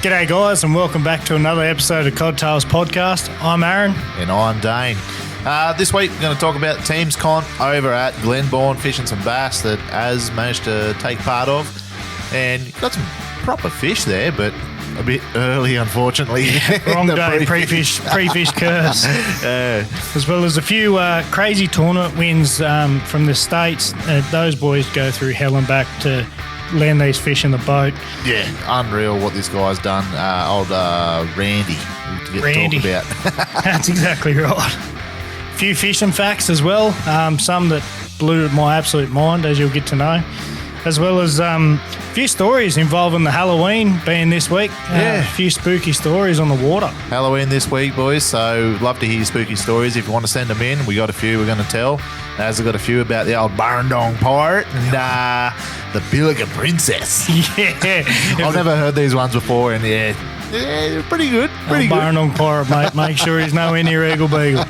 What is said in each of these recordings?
G'day guys and welcome back to another episode of Podcast. I'm Aaron. And I'm Dane. This week we're going to talk about the teams comp over at Glenbawn, fishing some bass that Az managed to take part of. And got some proper fish there, but a bit early, unfortunately. Wrong day, pre-fish curse. As well as a few crazy tournament wins from the States. Those boys go through hell and back to land these fish in the boat. Yeah, unreal what this guy's done. Old Randy. Randy. To talk about. That's exactly right. A few fishing facts as well. Some that blew my absolute mind, as you'll get to know. As well as a few stories involving the Halloween being this week. A few spooky stories on the water. Halloween this week, boys, so love to hear your spooky stories. If you want to send them in, we got a few we're going to tell. As I've got a few about the old Burrendong pirate and the Pilliga Princess. Yeah. I've never heard these ones before, and yeah, pretty good. Pretty good. Burrendong pirate, mate. Make sure he's nowhere near Eagle Beagle.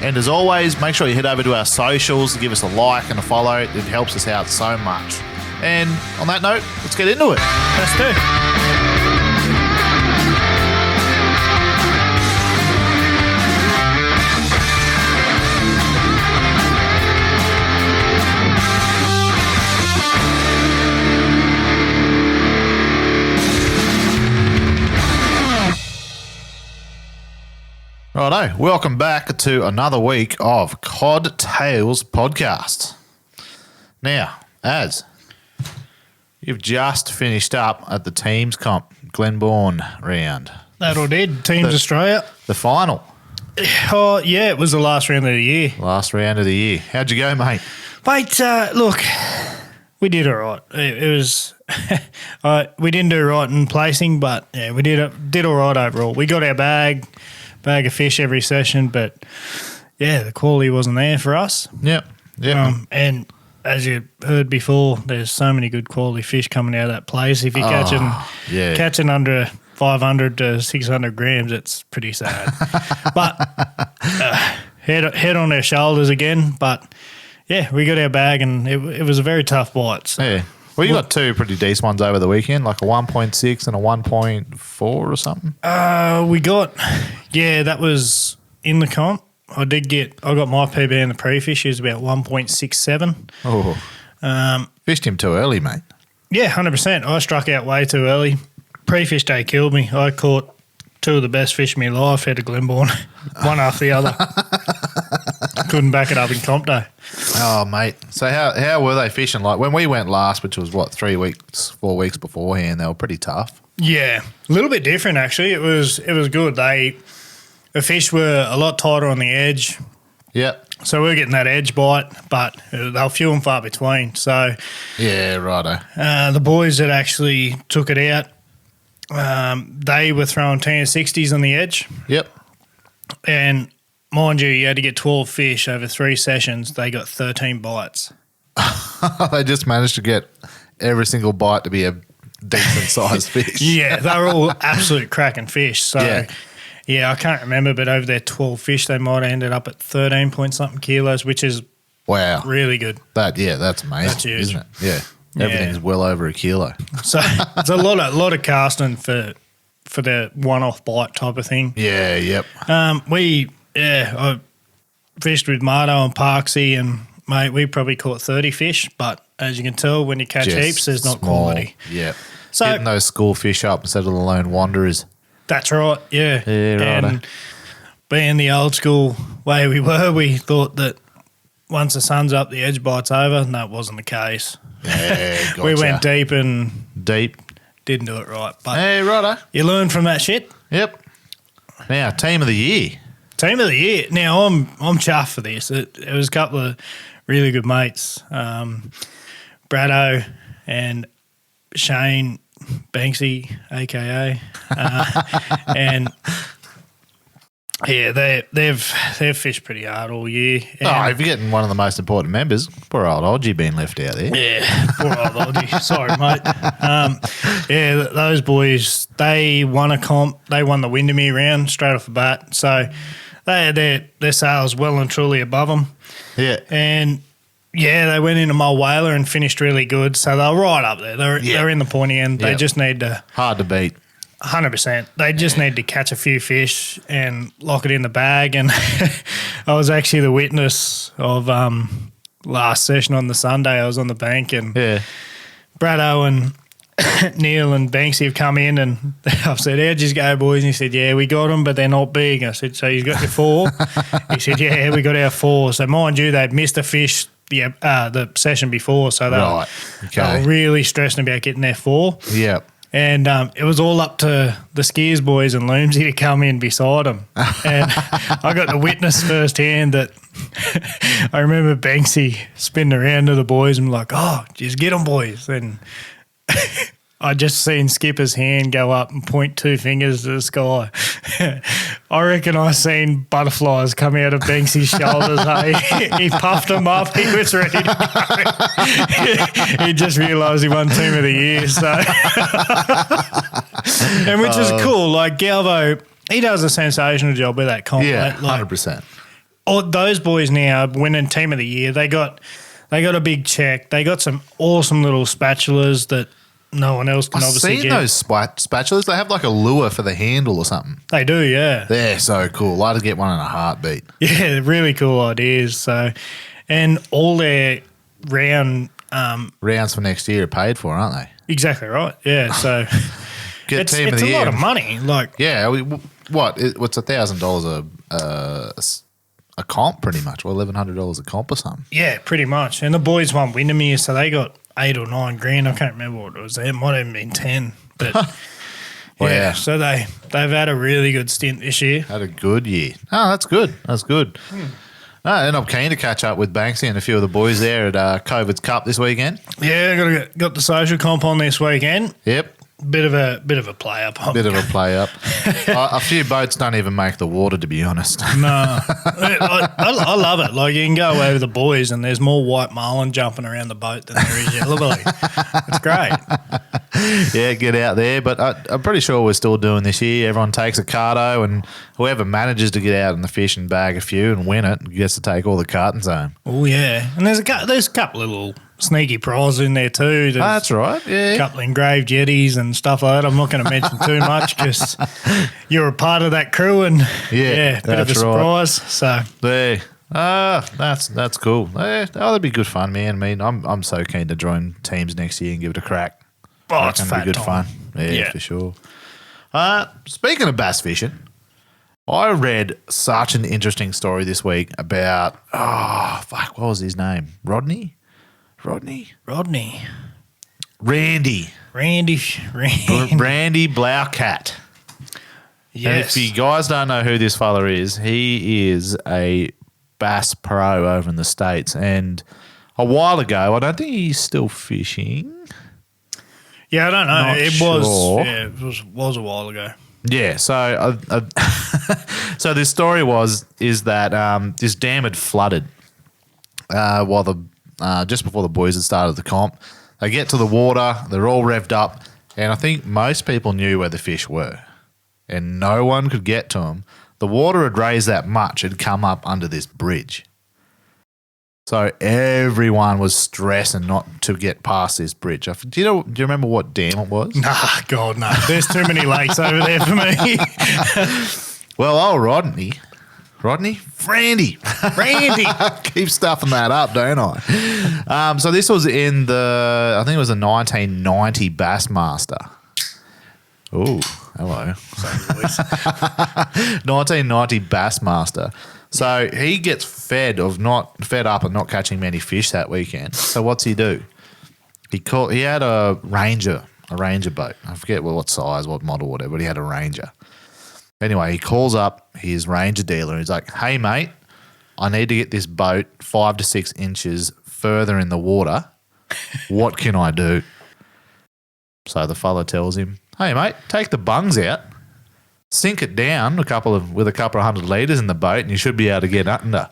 And as always, make sure you head over to our socials, give us a like and a follow. It helps us out so much. And on that note, let's get into it. Let's do. Righto, welcome back to another week of Cod Tales Podcast. Now, Az, you've just finished up at the teams comp, Glenbawn round. That all did. Teams Australia. The final. Oh, yeah, it was the last round of the year. Last round of the year. How'd you go, mate? Mate, look, we did all right. It was we didn't do right in placing, but yeah, we did all right overall. We got our bag of fish every session, but yeah, the quality wasn't there for us. Yep. And as you heard before, there's so many good quality fish coming out of that place. If you're catching under 500 to 600 grams, it's pretty sad. But head on our shoulders again. But yeah, we got our bag, and it was a very tough bite. So. Yeah. Well, you got two pretty decent ones over the weekend, like a 1.6 and a 1.4 or something. That was in the comp. I got my PB in the pre-fish. It was about 1.67. Oh, fished him too early, mate. Yeah, 100%. I struck out way too early. Pre-fish day killed me. I caught two of the best fish of my life out of Glenbawn, one after the other. Couldn't back it up in comp day. Oh, mate. So how were they fishing? Like when we went last, which was 4 weeks beforehand, they were pretty tough. Yeah, a little bit different actually. It was good. The fish were a lot tighter on the edge. Yep. So we were getting that edge bite, but they were few and far between. So yeah, righto. The boys that actually took it out, they were throwing 10-60s on the edge. Yep. And mind you had to get 12 fish over 3 sessions. They got 13 bites. They just managed to get every single bite to be a decent sized fish. Yeah, they were all absolute cracking fish. So, yeah, I can't remember, but over their 12 fish, they might have ended up at 13 point something kilos, which is really good. That's amazing, That's huge. Isn't it? Yeah. Everything's well over a kilo. So it's a lot of casting for the one-off bite type of thing. Yeah, yep. I fished with Mardo and Parksy, and mate, we probably caught 30 fish, but as you can tell, when you catch heaps, there's not quality. Yeah. So getting those school fish up instead of the lone wanderers. That's right, yeah. Yeah, right. And being the old school way we were, we thought that once the sun's up, the edge bite's over, and that wasn't the case. Yeah, gotcha. We went deep. Didn't do it right. But hey, righto. You learn from that shit. Yep. Now, team of the year. Team of the year. Now, I'm chuffed for this. It was a couple of really good mates, Brado and Shane Banksy, a.k.a. And yeah, they've fished pretty hard all year. You're forgetting one of the most important members. Poor old Odgie being left out there. Yeah, poor old Odgie. Sorry, mate. Those boys, they won a comp. They won the Windermere round straight off the bat. So they had their sales well and truly above them. Yeah. And Yeah, they went into my whaler and finished really good. So they were right up there. They're in the pointy end. They just need to... Hard to beat. 100%. They just need to catch a few fish and lock it in the bag. And I was actually the witness of last session on the Sunday. I was on the bank and Braddo and Neil and Banksy have come in and I've said, how'd you go, boys? And he said, yeah, we got them, but they're not big. I said, so you got your 4? He said, yeah, we got our 4. So mind you, they'd missed a fish the session before. So they were really stressing about getting their 4. Yeah. And it was all up to the skiers boys and Loomsy to come in beside them. And I got to witness firsthand that I remember Banksy spinning around to the boys and like, oh, just get them, boys. And I just seen Skipper's hand go up and point 2 fingers to the sky. I reckon I seen butterflies come out of Banksy's shoulders. He puffed them up. He was ready to go. He just realised he won Team of the Year. So, and which is cool. Like Galvo, he does a sensational job with that comp. Yeah, 100%. Those boys now winning Team of the Year. They got a big check. They got some awesome little spatulas that no one else can obviously get. I've seen those spatulas. They have like a lure for the handle or something. They do, yeah. They're so cool. I'd get one in a heartbeat. Yeah, really cool ideas. So, and all their rounds for next year are paid for, aren't they? Exactly right. Yeah. So Get Team of the Year. It's a lot of money. Like, yeah. What's $1,000 a comp pretty much? Or $1,100 a comp or something? Yeah, pretty much. And the boys won Windermere, so they got 8 or 9 grand. I can't remember what it was. It might have been 10. But yeah, so they've had a really good stint this year. Had a good year. Oh, that's good. That's good. And I'm keen to catch up with Banksy and a few of the boys there at COVID's Cup this weekend. Yeah, got the social comp on this weekend. Yep. Bit of a play up. Bit of a play up. A few boats don't even make the water, to be honest. No, I love it. Like you can go away with the boys, and there's more white marlin jumping around the boat than there is yellow belly. It's great. Yeah, get out there. But I'm pretty sure we're still doing this year. Everyone takes a cardo, and whoever manages to get out in the fish and bag a few and win it gets to take all the cartons home. Oh yeah, and there's a couple of little sneaky prizes in there too. That's right, yeah. A couple of engraved Yetis and stuff like that. I'm not going to mention too much because you're a part of that crew and bit of a surprise. So there, that's cool. That'd be good fun, man. I mean, I'm so keen to join teams next year and give it a crack. Oh, it's be good fun. Yeah, for sure. Speaking of bass fishing, I read such an interesting story this week about what was his name? Randy. Randy Blaukat. Yes. And if you guys don't know who this fella is, he is a bass pro over in the States. And a while ago, I don't think he's still fishing. Yeah, I don't know. It was a while ago. Yeah, so so this story is that this dam had flooded just before the boys had started the comp. They get to the water, they're all revved up, and I think most people knew where the fish were, and no one could get to them. The water had raised that much, it had come up under this bridge. So everyone was stressing not to get past this bridge. Do you remember what dam it was? Nah, God, no. There's too many lakes over there for me. Well, Randy. Keep stuffing that up, don't I? So this was in I think it was a 1990 Bassmaster. Oh, hello. 1990 Bassmaster. So he gets fed up and not catching many fish that weekend. So what's he do? He had a Ranger boat. I forget what size, what model, whatever, but he had a Ranger. Anyway, he calls up his Ranger dealer and he's like, hey, mate, I need to get this boat 5 to 6 inches further in the water. What can I do? So the fella tells him, hey, mate, take the bungs out, sink it down with a couple of 100 litres in the boat and you should be able to get under.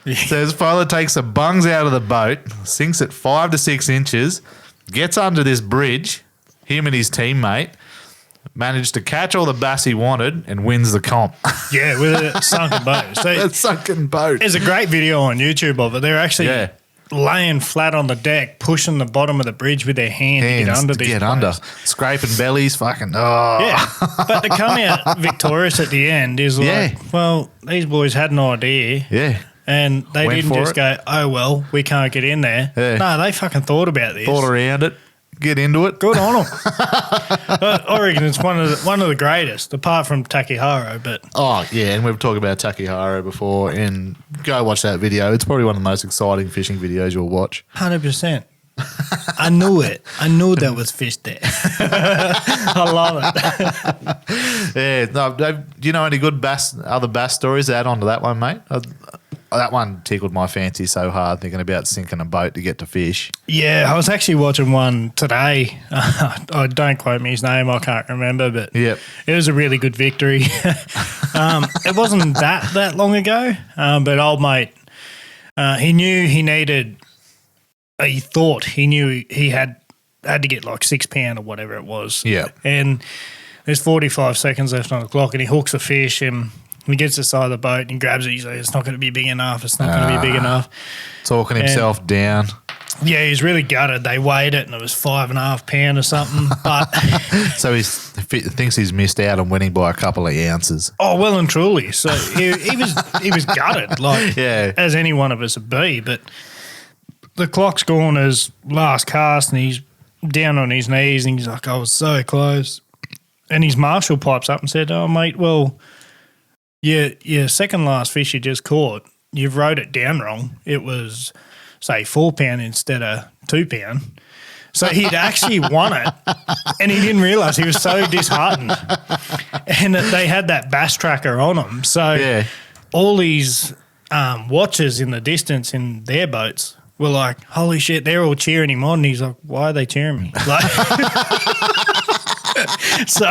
Yeah. So his fella takes the bungs out of the boat, sinks it 5 to 6 inches, gets under this bridge, him and his teammate, managed to catch all the bass he wanted and wins the comp. Yeah, with a sunken boat. So a sunken boat. There's a great video on YouTube of it. They're actually laying flat on the deck, pushing the bottom of the bridge with their hands to get under these players. Scraping bellies, fucking, oh. Yeah, but to come out victorious at the end is like, well, these boys had an idea. Yeah. And they didn't just go, oh, well, we can't get in there. Yeah. No, they fucking thought about this. Thought around it. Get into it. Good on them. I reckon it's one of the greatest, apart from Takehiro. But and we've talked about Takehiro before, and go watch that video. It's probably one of the most exciting fishing videos you'll watch. 100%. I knew it. I knew there was fish there. I love it. Yeah. No, do you know any good other bass stories to add on to that one, mate? That one tickled my fancy so hard, thinking about sinking a boat to get to fish. Yeah, I was actually watching one today. Don't quote me his name, I can't remember, but it was a really good victory. It wasn't that long ago, but old mate, he knew he needed. He thought he knew he had to get like 6 pound or whatever it was. Yeah, and there's 45 seconds left on the clock, and he hooks a fish and. He gets to the side of the boat and he grabs it. He's like, it's not going to be big enough. It's not going to be big enough. Talking himself down. Yeah, he's really gutted. They weighed it and it was 5.5 pound or something. But so he thinks he's missed out on winning by a couple of ounces. Oh, well and truly. So he was gutted, like as any one of us would be. But the clock's gone as last cast and he's down on his knees and he's like, I was so close. And his marshal pipes up and said, oh, mate, well, your second last fish you just caught, you've wrote it down wrong. It was, say, 4 pound instead of 2 pound. So he'd actually won it, and he didn't realise. He was so disheartened. And they had that bass tracker on them. So all these watchers in the distance in their boats were like, holy shit, they're all cheering him on. And he's like, why are they cheering me? Like, so,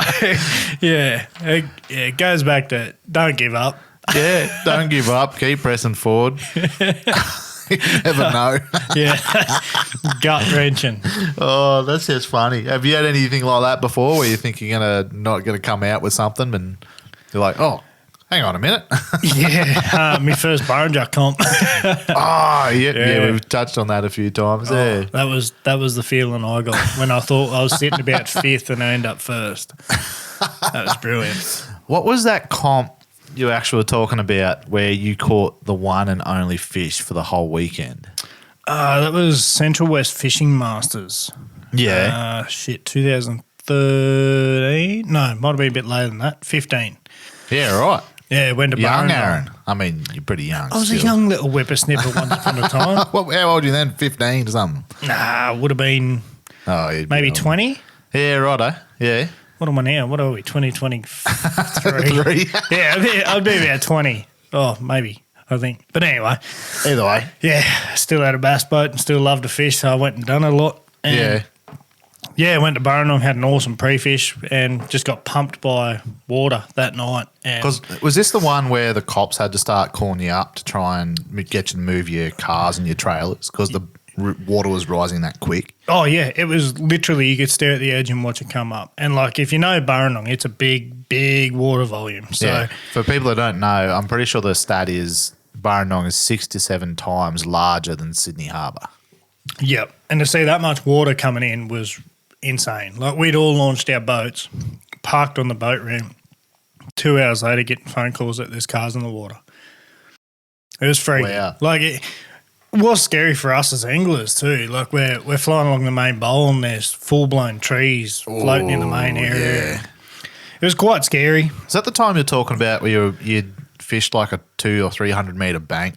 it goes back to don't give up. Yeah, don't give up. Keep pressing forward. You never know. Gut wrenching. Oh, that's just funny. Have you had anything like that before where you think you're not going to come out with something and you're like, oh, hang on a minute. My first Burrendong comp. We've touched on that a few times. That was the feeling I got when I thought I was sitting about fifth and I end up first. That was brilliant. What was that comp you actually were talking about where you caught the one and only fish for the whole weekend? That was Central West Fishing Masters. Yeah. 2013? No, might have been a bit later than that. 15. Yeah, right. Yeah, went to young Burrendong. Aaron. I mean, you're pretty young. I was a young little whippersnipper once upon a time. How old were you then? 15 or something? Nah, would have been maybe 20. Yeah, righto. Yeah. What am I now? What are we? 2023? Yeah, I'd be about 20. Oh, maybe, I think. But anyway. Either way. Yeah, still had a bass boat and still loved to fish, so I went and done a lot. And I went to Burrendong, had an awesome pre-fish and just got pumped by water that night. Because was this the one where the cops had to start calling you up to try and get you to move your cars and your trailers because the water was rising that quick? Oh, yeah. It was literally you could stare at the edge and watch it come up. And, like, if you know Burrendong, it's a big, big water volume. So for people that don't know, I'm pretty sure the stat is Burrendong is 6 to 7 times larger than Sydney Harbour. Yep. And to see that much water coming in was insane. Like, we'd all launched our boats, parked on the boat ramp. 2 hours later, getting phone calls that there's cars in the water. It was freaky. Wow. Like, it was scary for us as anglers too. Like, we're flying along the main bowl and there's full-blown trees floating in the main area. Yeah. It was quite scary. Is that the time you're talking about where you'd fished like a 200 or 300 metre bank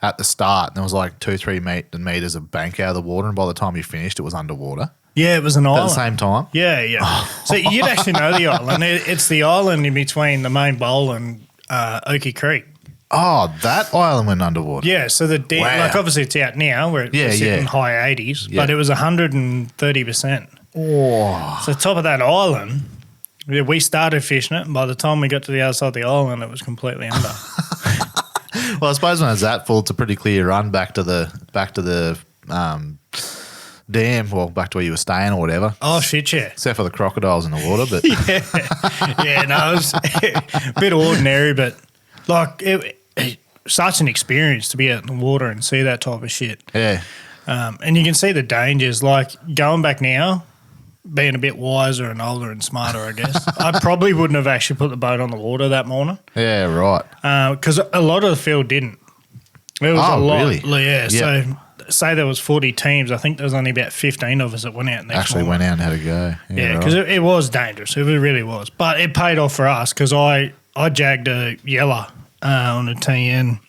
at the start and there was like 2-3 metres of bank out of the water and by the time you finished it was underwater? Yeah, it was an island. At the same time? Yeah. So you'd actually know the island. It's the island in between the main bowl and Oakey Creek. Oh, that island went underwater. Yeah, so the dam, like obviously it's out now where it's sitting high 80s, but it was 130%. Oh. So top of that island, we started fishing it, and by the time we got to the other side of the island, it was completely under. Well, I suppose when it's that full, it's a pretty clear run back to the dam, well, back to where you were staying or whatever. Oh, shit, yeah. Except for the crocodiles in the water, but no, it was a bit ordinary, but like such an experience to be out in the water and see that type of shit. Yeah. And you can see the dangers. Like going back now, being a bit wiser and older and smarter, I guess, I probably wouldn't have actually put the boat on the water that morning. Yeah, right. Because a lot of the field didn't. There was a lot. Really? Yeah. Yep. So say there was 40 teams. I think there was only about 15 of us that went out next morning. Went out and had a go. Yeah, because it was dangerous. It really was. But it paid off for us because I jagged a yeller on a TN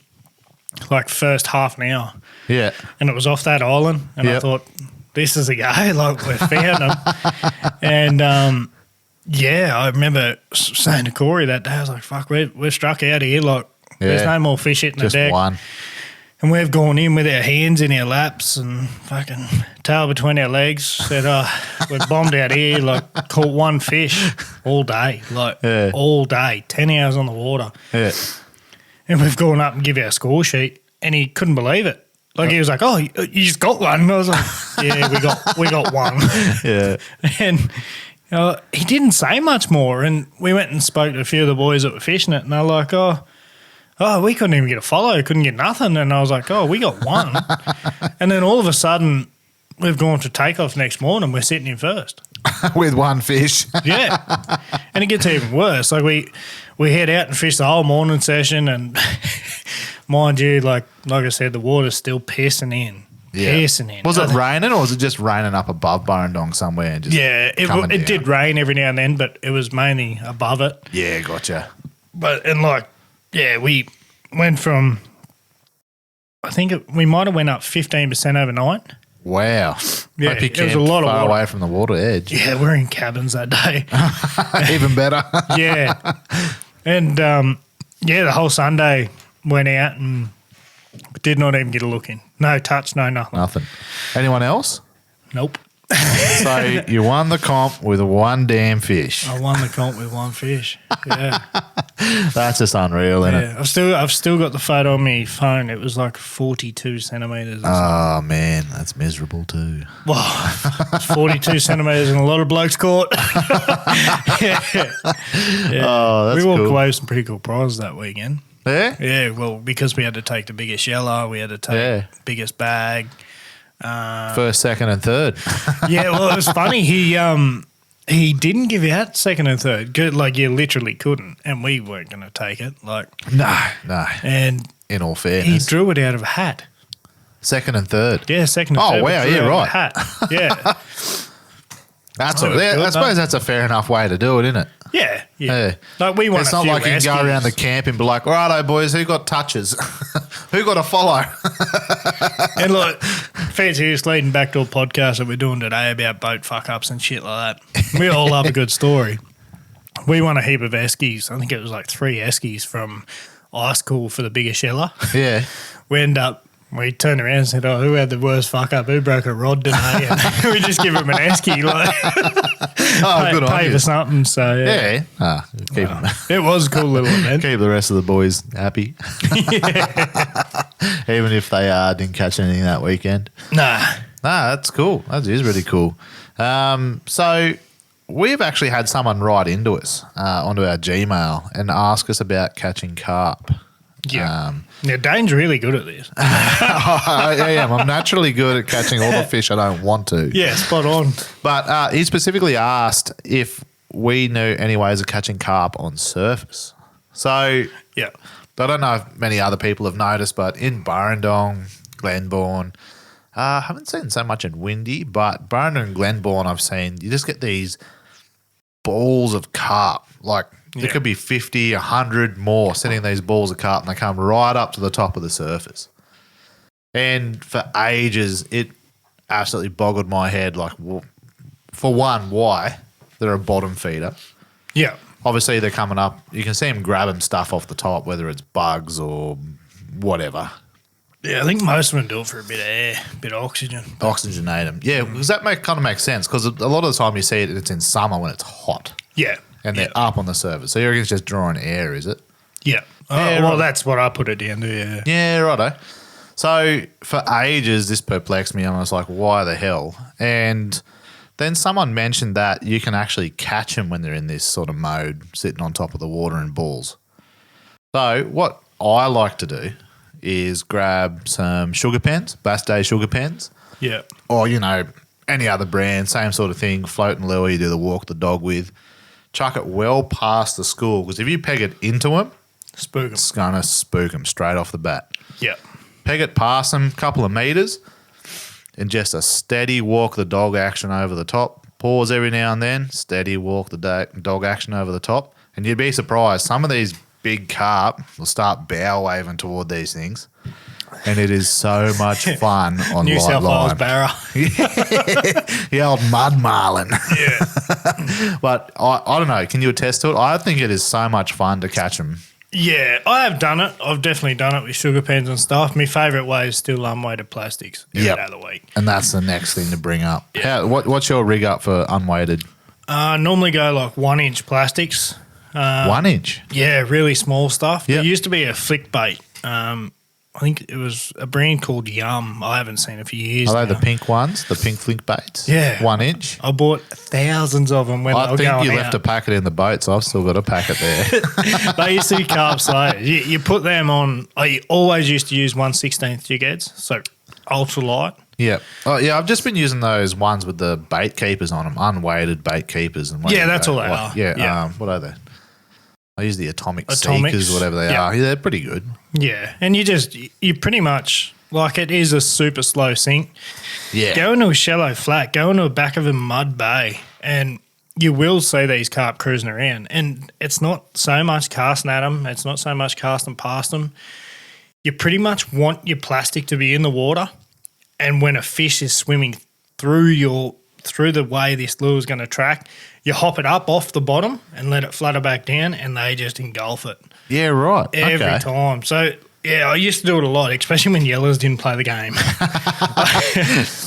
like first half an hour. Yeah. And it was off that island. And I thought, this is a go. Like, we found them. And, I remember saying to Corey that day, I was like, fuck, we're struck out here. Like, there's no more fish hitting the deck. Just one. And we've gone in with our hands in our laps and fucking tail between our legs. Said, we're bombed out here. Like, caught one fish all day. Like, all day. 10 hours on the water. Yeah. And we've gone up and give our score sheet. And he couldn't believe it. Like, he was like, oh, you just got one. And I was like, yeah, we got one. Yeah. And he didn't say much more. And we went and spoke to a few of the boys that were fishing it. And they're like, oh, we couldn't even get a follow, couldn't get nothing. And I was like, oh, we got one. And then all of a sudden, we've gone to takeoff next morning. We're sitting in first. With one fish. Yeah. And it gets even worse. Like, we head out and fish the whole morning session. And mind you, like I said, the water's still pissing in. Yeah. Pissing in. Was it raining or was it just raining up above Burrendong somewhere? And just it did rain every now and then, but it was mainly above it. Yeah, gotcha. We went from, I think we might have went up 15% overnight. Wow. Yeah, Hope you it was a camped lot of far water. away from the water edge. Yeah, we're in cabins that day. Even better. Yeah. And, the whole Sunday went out and did not even get a look in. No touch, no nothing. Nothing. Anyone else? Nope. So you won the comp with one damn fish. I won the comp with one fish. Yeah. That's just unreal, isn't it? I've still got the photo on my phone. It was like 42 centimetres. Oh, man, that's miserable too. Well, it's 42 centimetres and a lot of blokes caught. Yeah. Oh, that's we walked cool. away with some pretty cool prizes that weekend. Yeah? Yeah, well, because we had to take the biggest yeller, we had to take biggest bag. First, second, and third. Yeah, well, it was funny. He didn't give out second and third. Like, you literally couldn't, and we weren't going to take it. Like, No. And In all fairness. he drew it out of a hat. Second and third. Yeah, second and third. Oh, wow, drew yeah, out of a right. hat. Yeah. That's Oh, I good, suppose that's a fair enough way to do it, isn't it? Yeah. Yeah. Like, we won It's a not few like you can go Eskies. around the camp and be like, righto, boys, who got touches? Who got a follow? And look, fancy leading back to a podcast that we're doing today about boat fuck-ups and shit like that. We all love a good story. We won a heap of Eskies. I think it was like 3 Eskies from Ice Cool for the biggest yeller. Yeah. We turned around and said, oh, who had the worst fuck-up? Who broke a rod today? And we just give him an Esky. Like, Good on pay you. for something. So, yeah. It was a cool little event. Keep the rest of the boys happy. Even if they didn't catch anything that weekend. Nah, that's cool. That is really cool. So we've actually had someone write into us onto our Gmail and ask us about catching carp. Yeah. Dane's really good at this. I am. I'm naturally good at catching all the fish I don't want to. Yeah, spot on. But he specifically asked if we knew any ways of catching carp on surface. So Yeah. I don't know if many other people have noticed, but in Burrendong, Glenbawn, I haven't seen so much in Windy, but Burrendong and Glenbawn I've seen, you just get these balls of carp. Like, there could be 50, 100 more sitting in these balls of carp, and they come right up to the top of the surface. And for ages, it absolutely boggled my head. Like, well, for one, why? They're a bottom feeder. Yeah. Obviously, they're coming up. You can see them grabbing stuff off the top, whether it's bugs or whatever. Yeah, I think most of them do it for a bit of air, a bit of oxygen. Oxygenate them. Yeah, because that kind of makes sense, because a lot of the time you see it, it's in summer when it's hot. Yeah. And they're up on the surface. So you reckon it's just drawing air, is it? Yeah. Well, that's what I put it down to, yeah. Yeah, righto. So for ages, this perplexed me. And I was like, why the hell? And then someone mentioned that you can actually catch them when they're in this sort of mode, sitting on top of the water in balls. So what I like to do is grab some sugar pens, Bass Day sugar pens. Yeah. Or, any other brand, same sort of thing, floating lure you do the walk the dog with. Chuck it well past the school because if you peg it into them, Spook 'em. it's going to spook them straight off the bat. Yeah. Peg it past them a couple of metres and just a steady walk the dog action over the top. Pause every now and then, steady walk the dog action over the top. And you'd be surprised, some of these big carp will start bow waving toward these things. And it is so much fun on New light South line. Wales barra. The old mud marlin. Yeah. But I don't know. Can you attest to it? I think it is so much fun to catch them. Yeah, I have done it. I've definitely done it with sugar pens and stuff. My favourite way is still unweighted plastics every day of the week. And that's the next thing to bring up. Yeah. What's your rig up for unweighted? Normally go like 1-inch plastics. 1 inch? Yeah, really small stuff. Yep. There used to be a flick bait. I think it was a brand called Yum. I haven't seen it for years. Are they now. the pink ones, the pink flink baits? Yeah. 1 inch? I bought thousands of them when they I were think going you out. left a packet in the boat, so I've still got a packet there. They used to be carp slayers. You put them on. I always used to use 1/16 jig heads, so ultra light. Yeah. Oh, yeah, I've just been using those ones with the bait keepers on them, unweighted bait keepers. And Yeah, that's all they are. Yeah. Yeah. What are they? I use the Atomics, Atomics, whatever they yeah. are. Yeah, they're pretty good. Yeah, and you pretty much, like, it is a super slow sink. Yeah. Go into a shallow flat, go into the back of a mud bay, and you will see these carp cruising around. And it's not so much casting at them. It's not so much casting past them. You pretty much want your plastic to be in the water, and when a fish is swimming through the way this lure is going to track, you hop it up off the bottom and let it flutter back down, and they just engulf it. Yeah, right. Every time. So, yeah, I used to do it a lot, especially when yellows didn't play the game.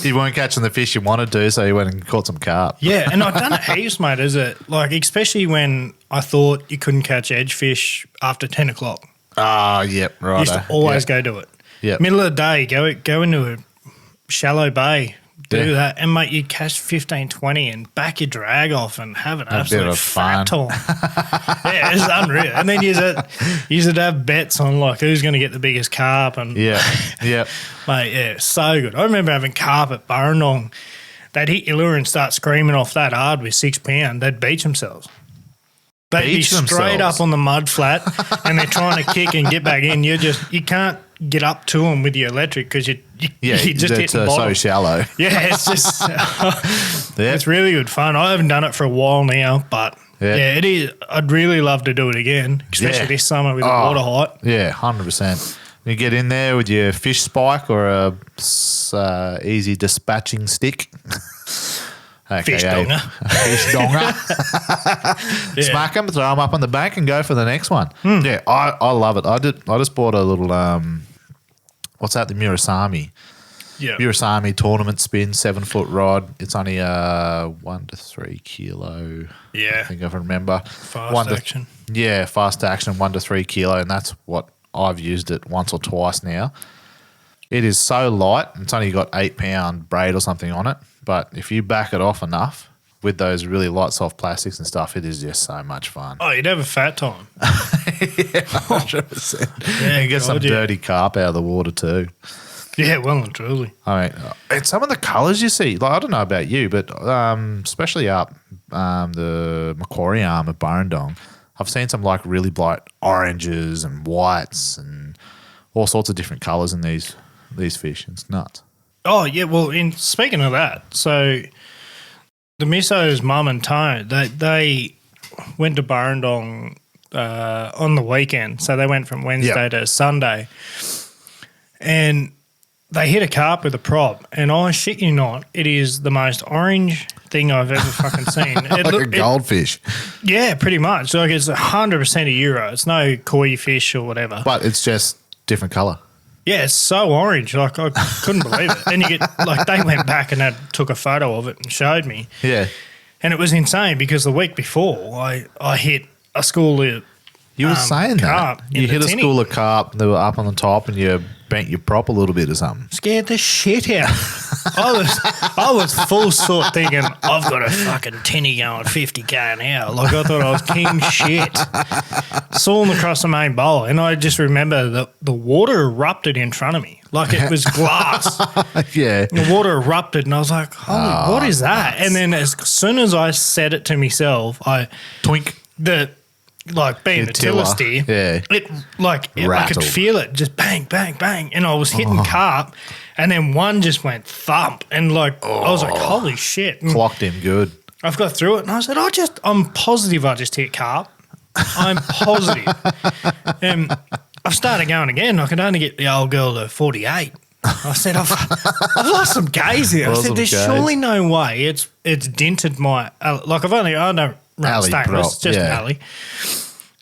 You weren't catching the fish you wanted to, so you went and caught some carp. Yeah, and I've done it heaps, mate, especially when I thought you couldn't catch edge fish after 10 o'clock. Ah, yep, right. I used to always go do it. Yep. Middle of the day, go into a shallow bay, do Yeah. that, and, mate, you catch 15, 20 and back your drag off and have an bit absolute of fat fun. time. Yeah, it's unreal. And then you used to have bets on, like, who's going to get the biggest carp. And Yeah, yeah. mate, yeah, so good. I remember having carp at Burrendong. They'd hit your lure and start screaming off that hard with 6 pound. They'd beach themselves. They'd be Beach straight themselves? up on the mud flat and they're trying to kick and get back in. You can't get up to them with your electric because you just hit it's the bottom. so shallow. Yeah, it's just Yeah. it's really good fun. I haven't done it for a while now, but Yeah. yeah, it is. I'd really love to do it again, especially Yeah. this summer with the Oh. water height. Yeah, 100%. You get in there with your fish spike or a easy dispatching stick. Fish AKA donger. Fish donger. Yeah. Smack them, throw them up on the bank and go for the next one. Yeah, I love it. I just bought a little, what's that, the Murasami. Yeah. Murasami tournament spin, 7-foot rod. It's only 1 to 3 kilo. Yeah. I think I remember. Fast action. Yeah, fast action, 1 to 3 kilo, and that's what I've used it once or twice now. It is so light. It's only got 8 pound braid or something on it, but if you back it off enough with those really light, soft plastics and stuff, it is just so much fun. Oh, you'd have a fat time. 100%. Yeah, and get some God, yeah. dirty carp out of the water too. Yeah, well and truly. I mean, and some of the colours you see, like I don't know about you, but especially up the Macquarie Arm at Burrendong, I've seen some like really bright oranges and whites and all sorts of different colours in these fish. It's nuts. Oh, yeah, well, speaking of that, so the Misso's mum and Tone, they went to Burrendong on the weekend. So they went from Wednesday to Sunday. And they hit a carp with a prop. And I shit you not, it is the most orange thing I've ever fucking seen. Like a goldfish. Yeah, pretty much. Like it's 100% a euro. It's no koi fish or whatever. But it's just different colour. Yeah, it's so orange. Like I couldn't believe it. And you get like they went back and took a photo of it and showed me. Yeah. And it was insane because the week before I hit a school of You were saying carp that. in You the hit a tinny. school of carp, they were up on the top, and you bent your prop a little bit or something. Scared the shit out. I was full sort thinking, I've got a fucking tinny going 50k an hour. Like, I thought I was king shit. Saw him across the main bowl, and I just remember the water erupted in front of me. Like it was glass. Yeah. The water erupted, and I was like, holy, what is that? Nuts. And then as soon as I said it to myself, Twink. Being a tiller steer, I could feel it just bang, bang, bang. And I was hitting carp, and then one just went thump. And I was like, holy shit. And Clocked him good. I've got through it, and I said, I'm positive I just hit carp. I'm positive. And I've started going again. I could only get the old girl to 48. I said, I've lost some gaze here. I said, there's surely no way it's dented my, I don't run stainless, it's just an alley.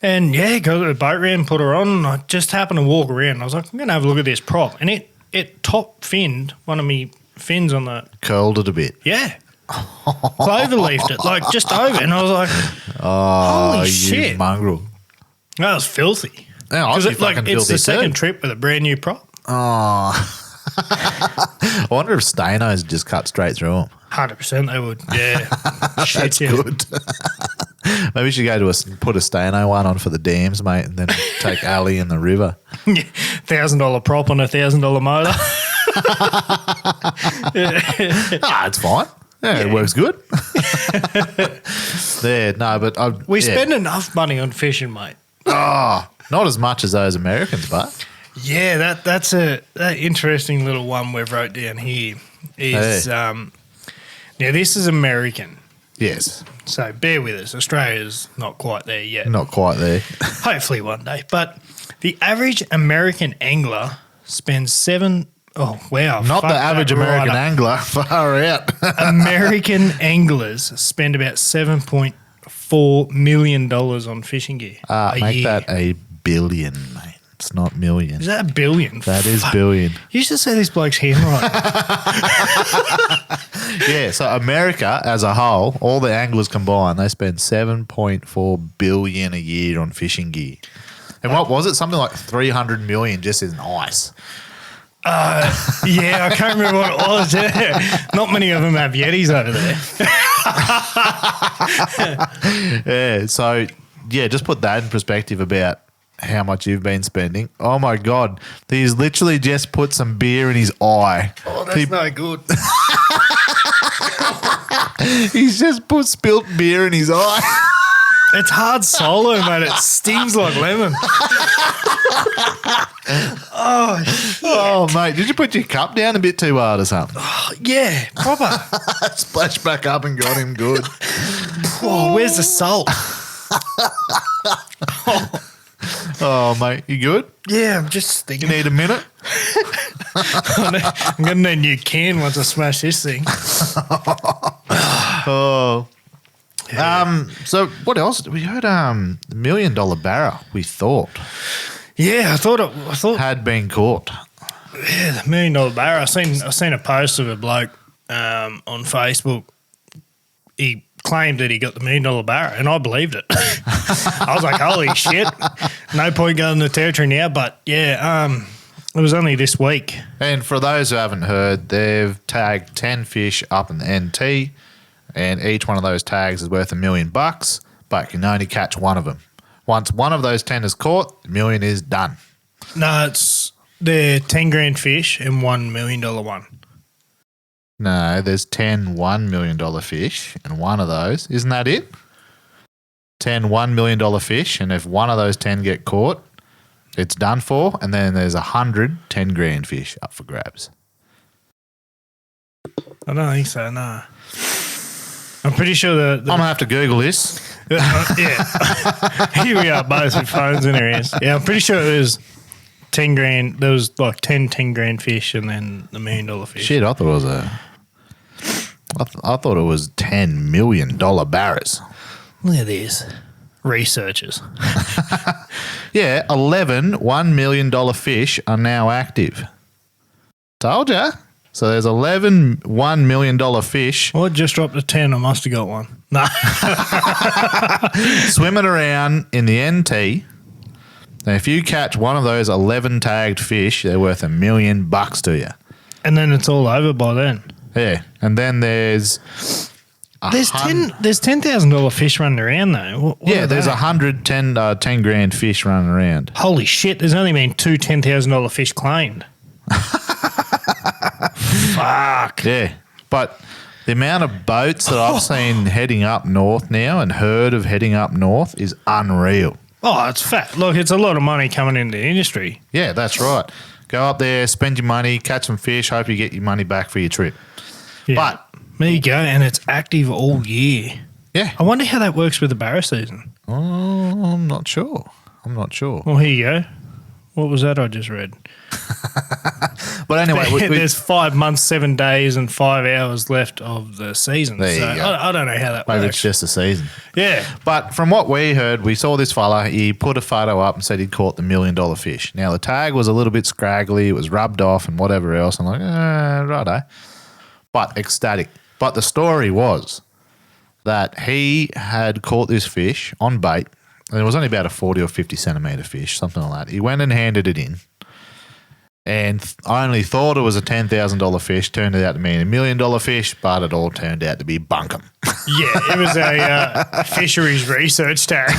And got the boat round, put her on, and I just happened to walk around. I was like, I'm going to have a look at this prop. And it top finned one of me fins on the... Curled it a bit. Yeah. Clover-leafed it, just over. And I was like, holy shit. You mongrel. That was filthy. Because it's the second trip with a brand new prop. Oh. I wonder if Stanos just cut straight through them. 100% they would. Yeah. That's good. Maybe we should go to put a Stano one on for the dams, mate, and then take Ali in the river. $1,000 prop on a $1,000 motor. It's fine. Yeah, it works good. We spend enough money on fishing, mate. Not as much as those Americans, but... Yeah, that's that interesting little one we've wrote down here is now this is American. Yes. So bear with us. Australia's not quite there yet. Not quite there. Hopefully one day. But the average American angler spends not the average American angler. Far out. American anglers spend about $7.4 million on fishing gear a make year. that a billion, mate. It's not million. Is that a billion? That is billion. You should say this bloke's handwriting. Yeah, so America as a whole, all the anglers combined, they spend $7.4 billion a year on fishing gear. And what was it? Something like 300 million just in ice. I can't remember what it was. Yeah. Not many of them have Yetis over there. Just put that in perspective about how much you've been spending. Oh, my God. He's literally just put some beer in his eye. Oh, that's no good. He's just put spilt beer in his eye. It's hard solo, mate. It stings like lemon. Oh, mate. Did you put your cup down a bit too hard or something? Yeah, proper. Splashed back up and got him good. Oh, where's the salt? Oh, mate, you good? Yeah, I'm just thinking. You need a minute? I'm going to need a new can once I smash this thing. So what else? We heard the $1 million barra, we thought. Yeah, I thought had been caught. Yeah, the $1 million barra. I seen a post of a bloke on Facebook. He claimed that he got the $1 million barra, and I believed it. I was like, holy shit. No point going to the territory now, but it was only this week. And for those who haven't heard, they've tagged 10 fish up in the NT, and each one of those tags is worth $1 million, but you can only catch one of them. Once one of those 10 is caught, the $1 million is done. No, they're 10 grand fish and $1 million one. No, there's 10 $1 million fish, and one of those, isn't that it? 10 $1 million fish, and if one of those 10 get caught, it's done for, and then there's 100 10 grand fish up for grabs. I don't think so, no. I'm pretty sure I'm going to have to Google this. Yeah. Here we are, both with phones in our ears. Yeah, I'm pretty sure there's 10 grand. There was like 10 grand fish and then the $1 million fish. Shit, I thought it was I thought it was $10 million barras. Look at this. Researchers. Yeah, 11 $1 million fish are now active. Told ya. So there's 11 $1 million fish. Well, I just dropped a 10. I must have got one. No. Swimming around in the NT, Now, if you catch one of those 11 tagged fish, they're worth $1 million to you. And then it's all over by then. Yeah. And then there's $10,000 fish running around though. What there's 10 grand fish running around. Holy shit! There's only been two $10,000 fish claimed. Fuck. Yeah, but the amount of boats that I've seen heading up north now and heard of heading up north is unreal. Oh, it's fat. Look, it's a lot of money coming into the industry. Yeah, that's right. Go up there, spend your money, catch some fish, hope you get your money back for your trip. Yeah. But there you go, and it's active all year. Yeah. I wonder how that works with the barra season. Oh, I'm not sure. Well, here you go. What was that I just read? But anyway, there's 5 months, 7 days, and 5 hours left of the season. There you go. I don't know how that maybe works. it's just a season. Yeah. But from what we heard, we saw this fella. He put a photo up and said he'd caught the $1 million fish. Now, the tag was a little bit scraggly. It was rubbed off and whatever else. I'm like, righto. But ecstatic. But the story was that he had caught this fish on bait, and it was only about a 40 or 50 centimetre fish, something like that. He went and handed it in. And I only thought it was a $10,000 fish. Turned it out to be $1 million fish, but it all turned out to be bunkum. Yeah, it was a fisheries research tag.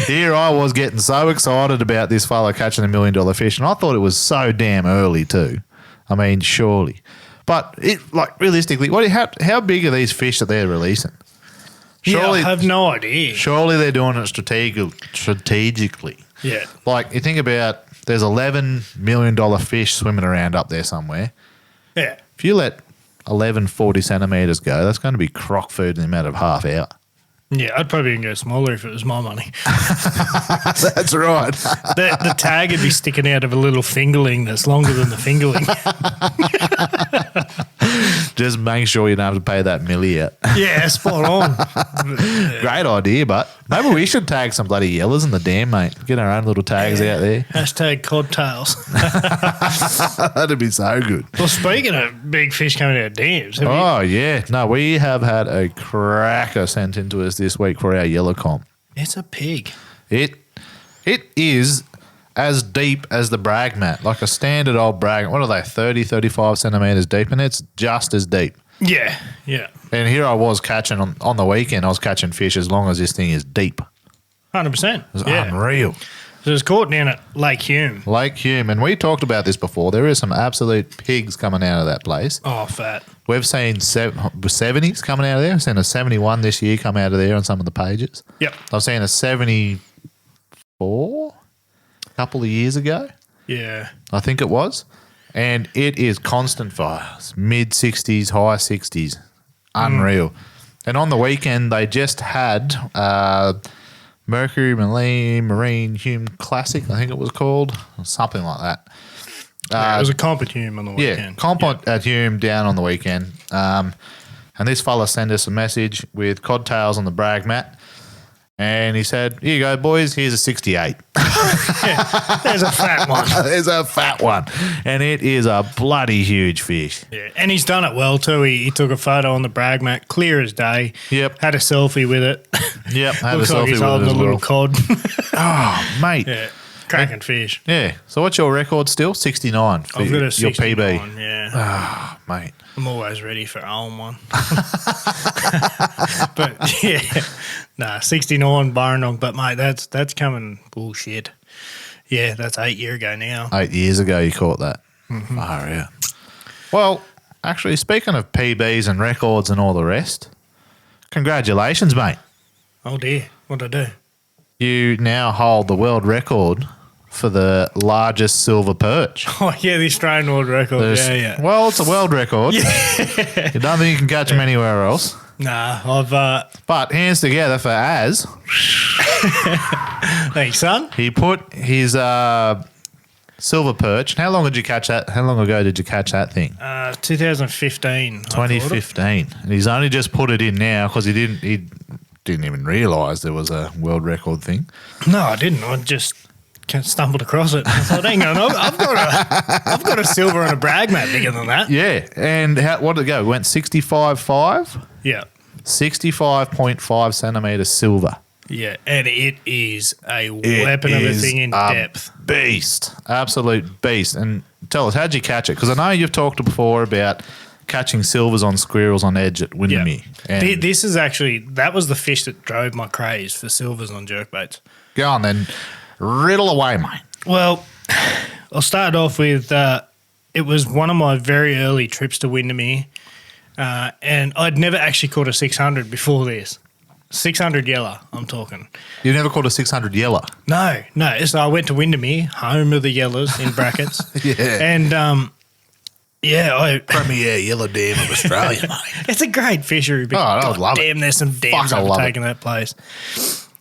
Here I was getting so excited about this fella catching $1 million fish, and I thought it was so damn early too. I mean, surely. But realistically, how big are these fish that they're releasing? Surely, I have no idea. Surely they're doing it strategically. Yeah. Like, you think about, there's $11 million fish swimming around up there somewhere. Yeah. If you let 11 40 centimetres go, that's going to be crock food in the amount of half hour. Yeah, I'd probably even go smaller if it was my money. That's right. The tag would be sticking out of a little fingerling that's longer than the fingerling. Just make sure you don't have to pay that milli out. Yeah, spot on. Great idea, but maybe we should tag some bloody yellers in the dam, mate. Get our own little tags out there. Hashtag codtails. That'd be so good. Well, speaking of big fish coming out of dams. Yeah. No, we have had a cracker sent into us this week for our yellow comp. It's a pig. It is as deep as the brag mat, like a standard old brag. What are they, 30, 35 centimetres deep? And it's just as deep. Yeah. And here I was catching on the weekend, I was catching fish as long as this thing is deep. 100%. It was unreal. So it's caught down at Lake Hume. And we talked about this before. There is some absolute pigs coming out of that place. Oh, fat. We've seen 70s coming out of there. I've seen a 71 this year come out of there on some of the pages. Yep. I've seen a 74 a couple of years ago. Yeah. I think it was. And it is constant fires, mid-60s, high 60s. Unreal. And on the weekend, they just had Mercury Marine Hume Classic, I think it was called, or something like that. It was a comp at Hume on the weekend. Yeah, comp at Hume down on the weekend. And this fella sent us a message with codtails on the brag mat. And he said, here you go, boys, here's a 68. There's a fat one. There's a fat one. And it is a bloody huge fish. Yeah, and he's done it well too. He took a photo on the brag mat, clear as day. Yep. Had a selfie with it. Yep, had Looks a like selfie he's with holding it as a little well. cod. Oh, mate. Yeah, cracking fish. Yeah. So what's your record still? 69 for I've got a 69, your PB. yeah. Ah, mate. I'm always ready for own one. But yeah, 69 Burrendong. But mate, that's coming bullshit. Yeah, that's 8 years ago now. 8 years ago you caught that. Mm-hmm. Far out. Well, actually, speaking of PBs and records and all the rest, congratulations, mate. Oh dear, what'd I do? You now hold the world record for the largest silver perch. Oh yeah, the Australian world record. Yeah. Well, it's a world record. Yeah. You don't think you can catch them anywhere else? Nah, I've. But hands together for Az. Thanks, son. He put his silver perch. How long did you catch that? How long ago did you catch that thing? 2015. 2015. And he's only just put it in now because he didn't even realise there was a world record thing. No, I didn't. I just stumbled across it. I thought, hang on, I've got a silver and a brag mat bigger than that. Yeah. And what did it go? It went 65.5? Yeah. 65.5 centimetre silver. Yeah, and it is a weapon of a thing in depth. Beast. Absolute beast. And tell us, how'd you catch it? Because I know you've talked before about catching silvers on squirrels on edge at Windermere. Yeah. This is actually, that was the fish that drove my craze for silvers on jerkbaits. Go on then. Riddle away, mate. Well, I'll start off with, it was one of my very early trips to Windermere, and I'd never actually caught a 600 before this. 600 yellow, I'm talking. You never caught a 600 yellow? No. So I went to Windermere, home of the yellows in brackets. Yeah. And, Premier yellow dam of Australia, mate. It's a great fishery, but I love damn, it. there's some dams I love overtaking that place.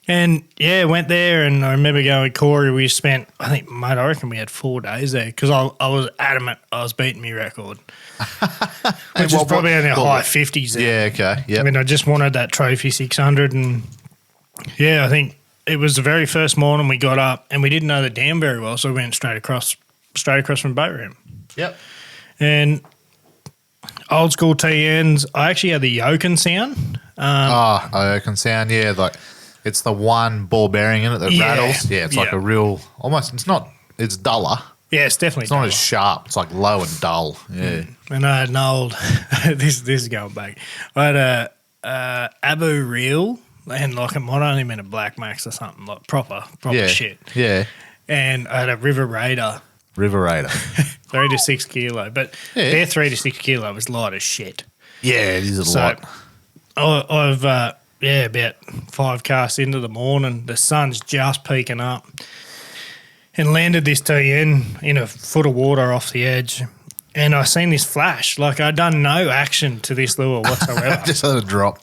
And, went there, and I remember going with Corey. We spent, I reckon we had 4 days there because I was adamant I was beating my record. Which is probably in the high 50s there. Yeah, okay. Yep. I mean, I just wanted that trophy 600, and, I think it was the very first morning we got up, and we didn't know the dam very well, so we went straight across from boat ramp. Yep. And old school TNs, I actually had the Yoken sound. Yoken sound, yeah. Like it's the one ball bearing in it that rattles. Yeah, it's like a real, almost, it's duller. Yeah, it's definitely duller. Not as sharp. It's like low and dull. Yeah. And I had an old, this is going back. I had a Abu reel, and like it might only been a Black Max or something, like proper shit. Yeah. And I had a River Raider. 3 to 6 kilo, but their 3 to 6 kilo was light as shit. Yeah, it is a lot. I've about 5 casts into the morning, the sun's just peeking up, and landed this TN in a foot of water off the edge, and I seen this flash. Like I'd done no action to this lure whatsoever. Just let it drop.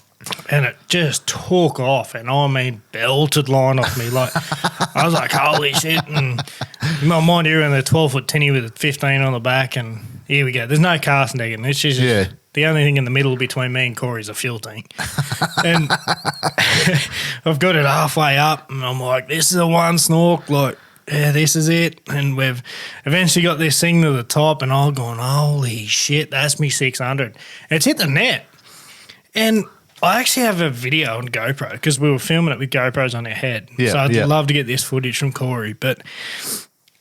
And it just took off, and I mean, belted line off me. Like I was like, holy shit. And my mind, you're in the 12-foot tinny with a 15 on the back, and here we go. There's no casting digging. It's just the only thing in the middle between me and Corey is a fuel tank. And I've got it halfway up, and I'm like, this is the one snork. Like, yeah, this is it. And we've eventually got this thing to the top, and I'm going, holy shit, that's me 600. It's hit the net. And I actually have a video on GoPro because we were filming it with GoPros on our head. Yeah, so I'd love to get this footage from Corey. But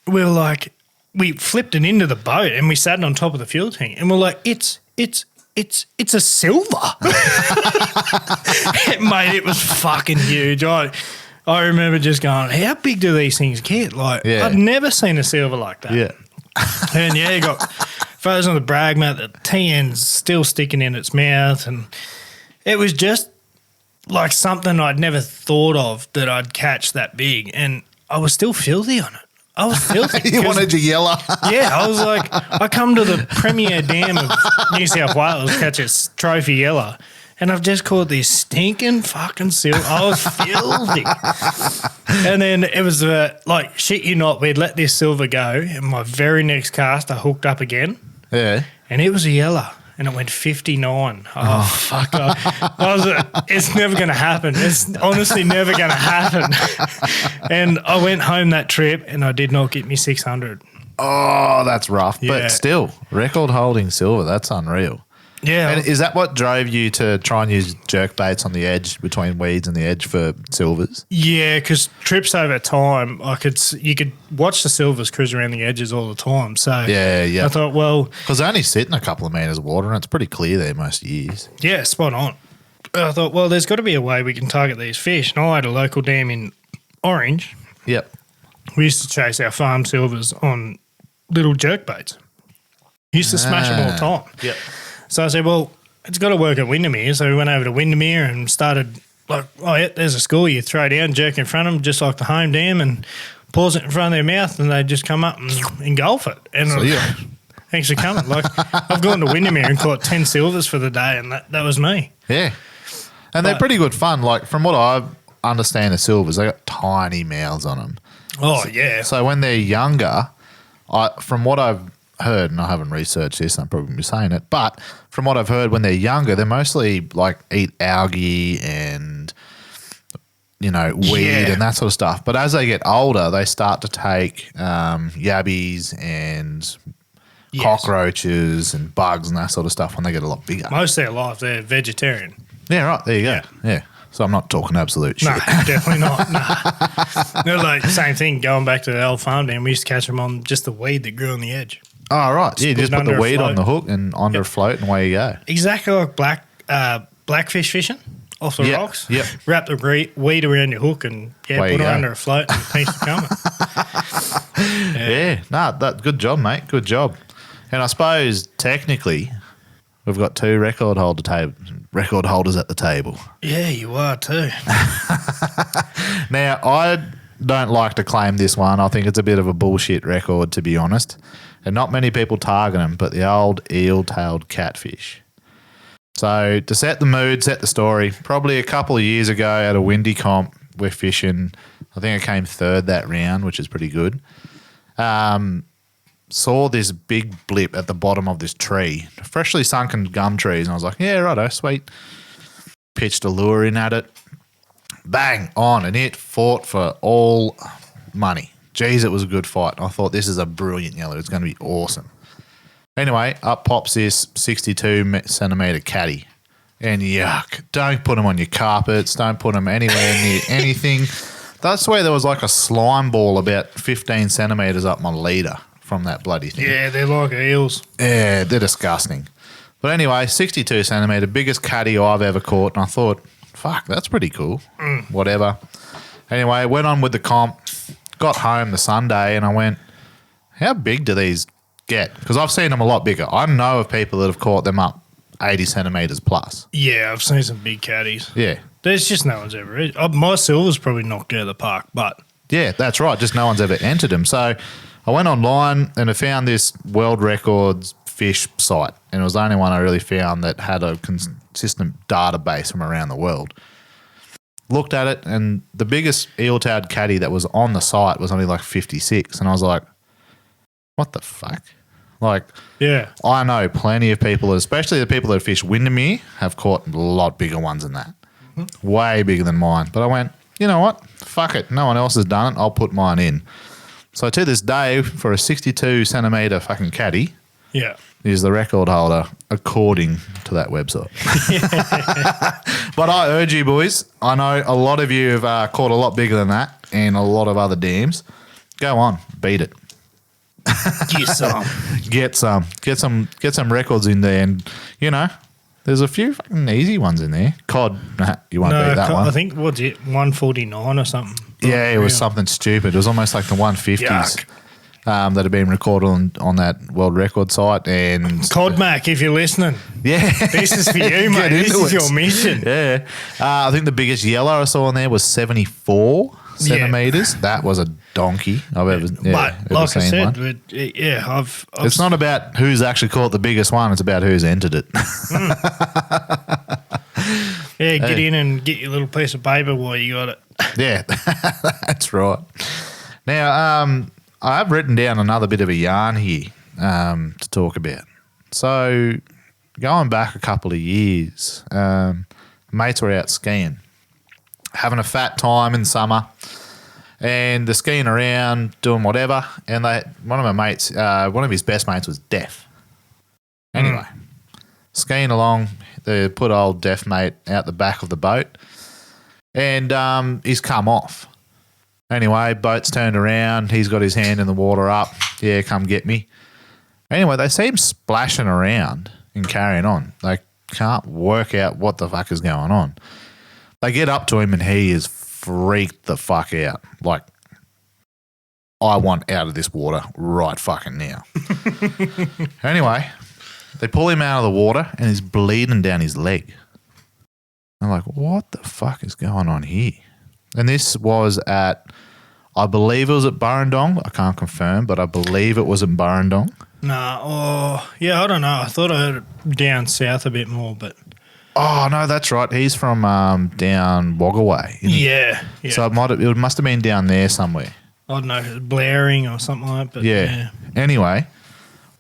we were like, we flipped it into the boat and we sat on top of the fuel tank, and we're like, it's a silver. Mate, it was fucking huge. I remember just going, how big do these things get? Like, I'd never seen a silver like that. Yeah. And you got photos on the brag mat, the TN's still sticking in its mouth, and it was just like something I'd never thought of that I'd catch that big, and I was still filthy on it. I was filthy. You wanted your yellow? Yeah, I was like, I come to the Premier Dam of New South Wales, catch a trophy yellow, and I've just caught this stinking fucking silver. I was filthy. And then it was like, shit you not, we'd let this silver go, and my very next cast I hooked up again. Yeah. And it was a yellow. And it went 59. Oh, fuck. It's never going to happen. It's honestly never going to happen. And I went home that trip and I did not get me 600. Oh, that's rough. Yeah. But still, record holding silver, that's unreal. Yeah. And is that what drove you to try and use jerk baits on the edge, between weeds and the edge, for silvers? Yeah, because trips over time, you could watch the silvers cruise around the edges all the time. So yeah. I thought, well, because they only sit in a couple of metres of water and it's pretty clear there most years. Yeah, spot on. I thought, well, there's got to be a way we can target these fish. And I had a local dam in Orange. Yep. We used to chase our farm silvers on little jerk baits. We used to smash them all the time. Yep. So I said, well, it's got to work at Windermere. So we went over to Windermere and started like, oh, yeah, there's a school. You throw down, jerk in front of them, just like the home dam, and pause it in front of their mouth, and they just come up and engulf it. And thanks for coming. Like, I've gone to Windermere and caught 10 silvers for the day, and that was me. Yeah. And they're pretty good fun. Like, from what I understand of silvers, they got tiny mouths on them. Oh, yeah. So when they're younger, from what I've heard, and I haven't researched this, and I'm probably saying it, but from what I've heard, when they're younger, they mostly like eat algae and weed and that sort of stuff. But as they get older, they start to take yabbies and cockroaches and bugs and that sort of stuff when they get a lot bigger. Most of their life, they're vegetarian. Yeah, right. There you go. Yeah. So I'm not talking absolute shit. No, definitely not. No. They're like same thing. Going back to the old farm dam, we used to catch them on just the weed that grew on the edge. Oh, right. Just just put the weed on the hook and under a float and away you go. Exactly like blackfish fishing off the rocks. Yep. Wrap the weed around your hook and put it under a float and thanks for coming. Good job, mate. Good job. And I suppose technically we've got two record holders at the table. Yeah, you are too. Now, I don't like to claim this one. I think it's a bit of a bullshit record, to be honest. And not many people target them, but the old eel-tailed catfish. So to set the mood, set the story, probably a couple of years ago at a windy comp, we're fishing. I think I came third that round, which is pretty good. Saw this big blip at the bottom of this tree, freshly sunken gum trees, and I was like, yeah, righto, sweet. Pitched a lure in at it. Bang, on, and it fought for all money. Jeez, it was a good fight. I thought, this is a brilliant yellow. It's going to be awesome. Anyway, up pops this 62 centimetre caddy. And yuck, don't put them on your carpets. Don't put them anywhere near anything. That's where there was like a slime ball about 15 centimetres up my leader from that bloody thing. Yeah, they're like eels. Yeah, they're disgusting. But anyway, 62 centimetre, biggest caddy I've ever caught. And I thought, fuck, that's pretty cool. Whatever. Anyway, went on with the comp. Got home the Sunday and I went, how big do these get? Because I've seen them a lot bigger. I know of people that have caught them up 80 centimetres plus. Yeah, I've seen some big caddies. Yeah. There's just no one's ever. My silver's probably knocked out of the park, but. Yeah, that's right. Just no one's ever entered them. So I went online and I found this world records fish site. And it was the only one I really found that had a consistent database from around the world. Looked at it and the biggest eel-tailed caddy that was on the site was only like 56. And I was like, what the fuck? Like, yeah, I know plenty of people, especially the people that fish Windermere, have caught a lot bigger ones than that. Mm-hmm. Way bigger than mine. But I went, you know what? Fuck it. No one else has done it. I'll put mine in. So to this day, for a 62 centimetre fucking caddy, yeah, is the record holder according to that website. But I urge you, boys, I know a lot of you have caught a lot bigger than that and a lot of other dams. Go on, beat it. Get some records in there, and you know there's a few fucking easy ones in there. Cod, you won't beat that one. I think what's it, 149 or something. Yeah, it was something stupid. It was almost like the 150s that have been recorded on that world record site. And Cod Mac, if you're listening, this is for you, mate. This is your mission. Yeah, I think the biggest yellow I saw on there was 74 centimetres. That was a donkey I've ever seen. Like I said, I've it's not about who's actually caught the biggest one. It's about who's entered it. Get in and get your little piece of paper while you got it. Yeah, that's right. Now, I've written down another bit of a yarn here to talk about. So, going back a couple of years, mates were out skiing, having a fat time in summer, and they're skiing around, doing whatever, and one of my mates, one of his best mates was deaf. Anyway, skiing along, they put old deaf mate out the back of the boat, and he's come off. Anyway, boat's turned around. He's got his hand in the water up. Yeah, come get me. Anyway, they see him splashing around and carrying on. They can't work out what the fuck is going on. They get up to him and he is freaked the fuck out. Like, I want out of this water right fucking now. Anyway, they pull him out of the water and he's bleeding down his leg. I'm like, what the fuck is going on here? And this was at, I believe it was at Burrendong. I can't confirm, but I believe it was in Burrendong. I don't know. I thought I heard it down south a bit more, but. Oh, no, that's right. He's from down Wagga isn't he? Yeah. So it must have been down there somewhere. I don't know, blaring or something like that. But yeah. Anyway,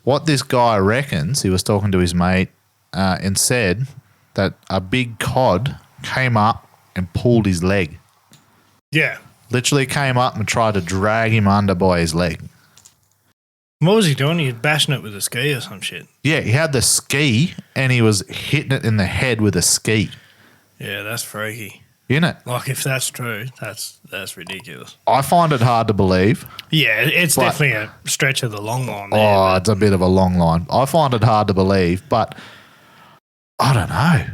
what this guy reckons, he was talking to his mate and said that a big cod came up and pulled his leg. Yeah. Literally came up and tried to drag him under by his leg. What was he doing? He was bashing it with a ski or some shit. Yeah, he had the ski and he was hitting it in the head with a ski. Yeah, that's freaky. in it. Like, if that's true, that's ridiculous. I find it hard to believe. Yeah, it's definitely a stretch of the long line there. Oh, it's a bit of a long line. I find it hard to believe, but I don't know.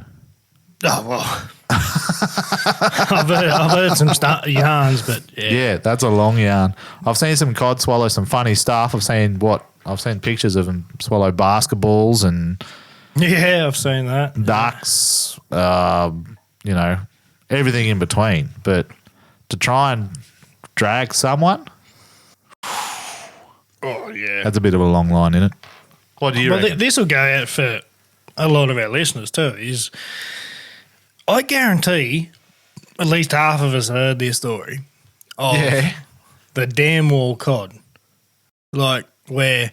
Oh, well. I've heard some yarns, but yeah. Yeah, that's a long yarn. I've seen some cod swallow some funny stuff. I've seen pictures of them swallow basketballs and Yeah, I've seen that. ducks, everything in between. But to try and drag someone, Oh, yeah. that's a bit of a long line, isn't it? What do you reckon? This will go out for a lot of our listeners too, is I guarantee at least half of us heard this story of the dam wall cod. Like whether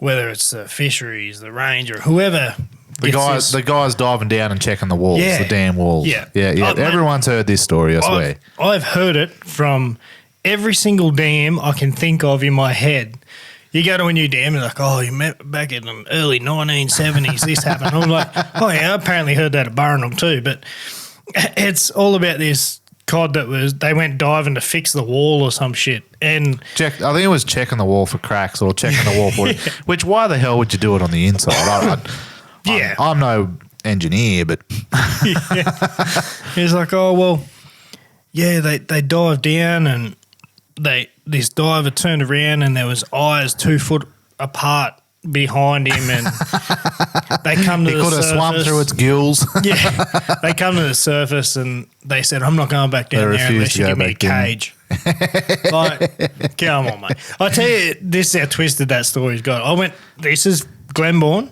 it's the fisheries, the ranger, whoever. The guys diving down and checking the walls, Yeah. the damn walls. Yeah. Everyone's heard this story, I swear. I've heard it from every single dam I can think of in my head. You go to a new dam and like, oh, you met back in the early 1970s, this happened. I'm like, oh yeah, I apparently heard that at Burrendong too. But it's all about this cod they went diving to fix the wall or some shit. And I think it was checking the wall for cracks or checking the wall for which why the hell would you do it on the inside? I'm no engineer, but He's like, oh well, yeah, they dived down and this diver turned around and there was eyes 2 foot apart behind him, and they come to the surface. He could have swum through its gills. Yeah, they come to the surface and they said, "I'm not going back down there unless you give me a cage." Like, come on, mate. I tell you, this is how twisted that story's got. This is Glenbawn.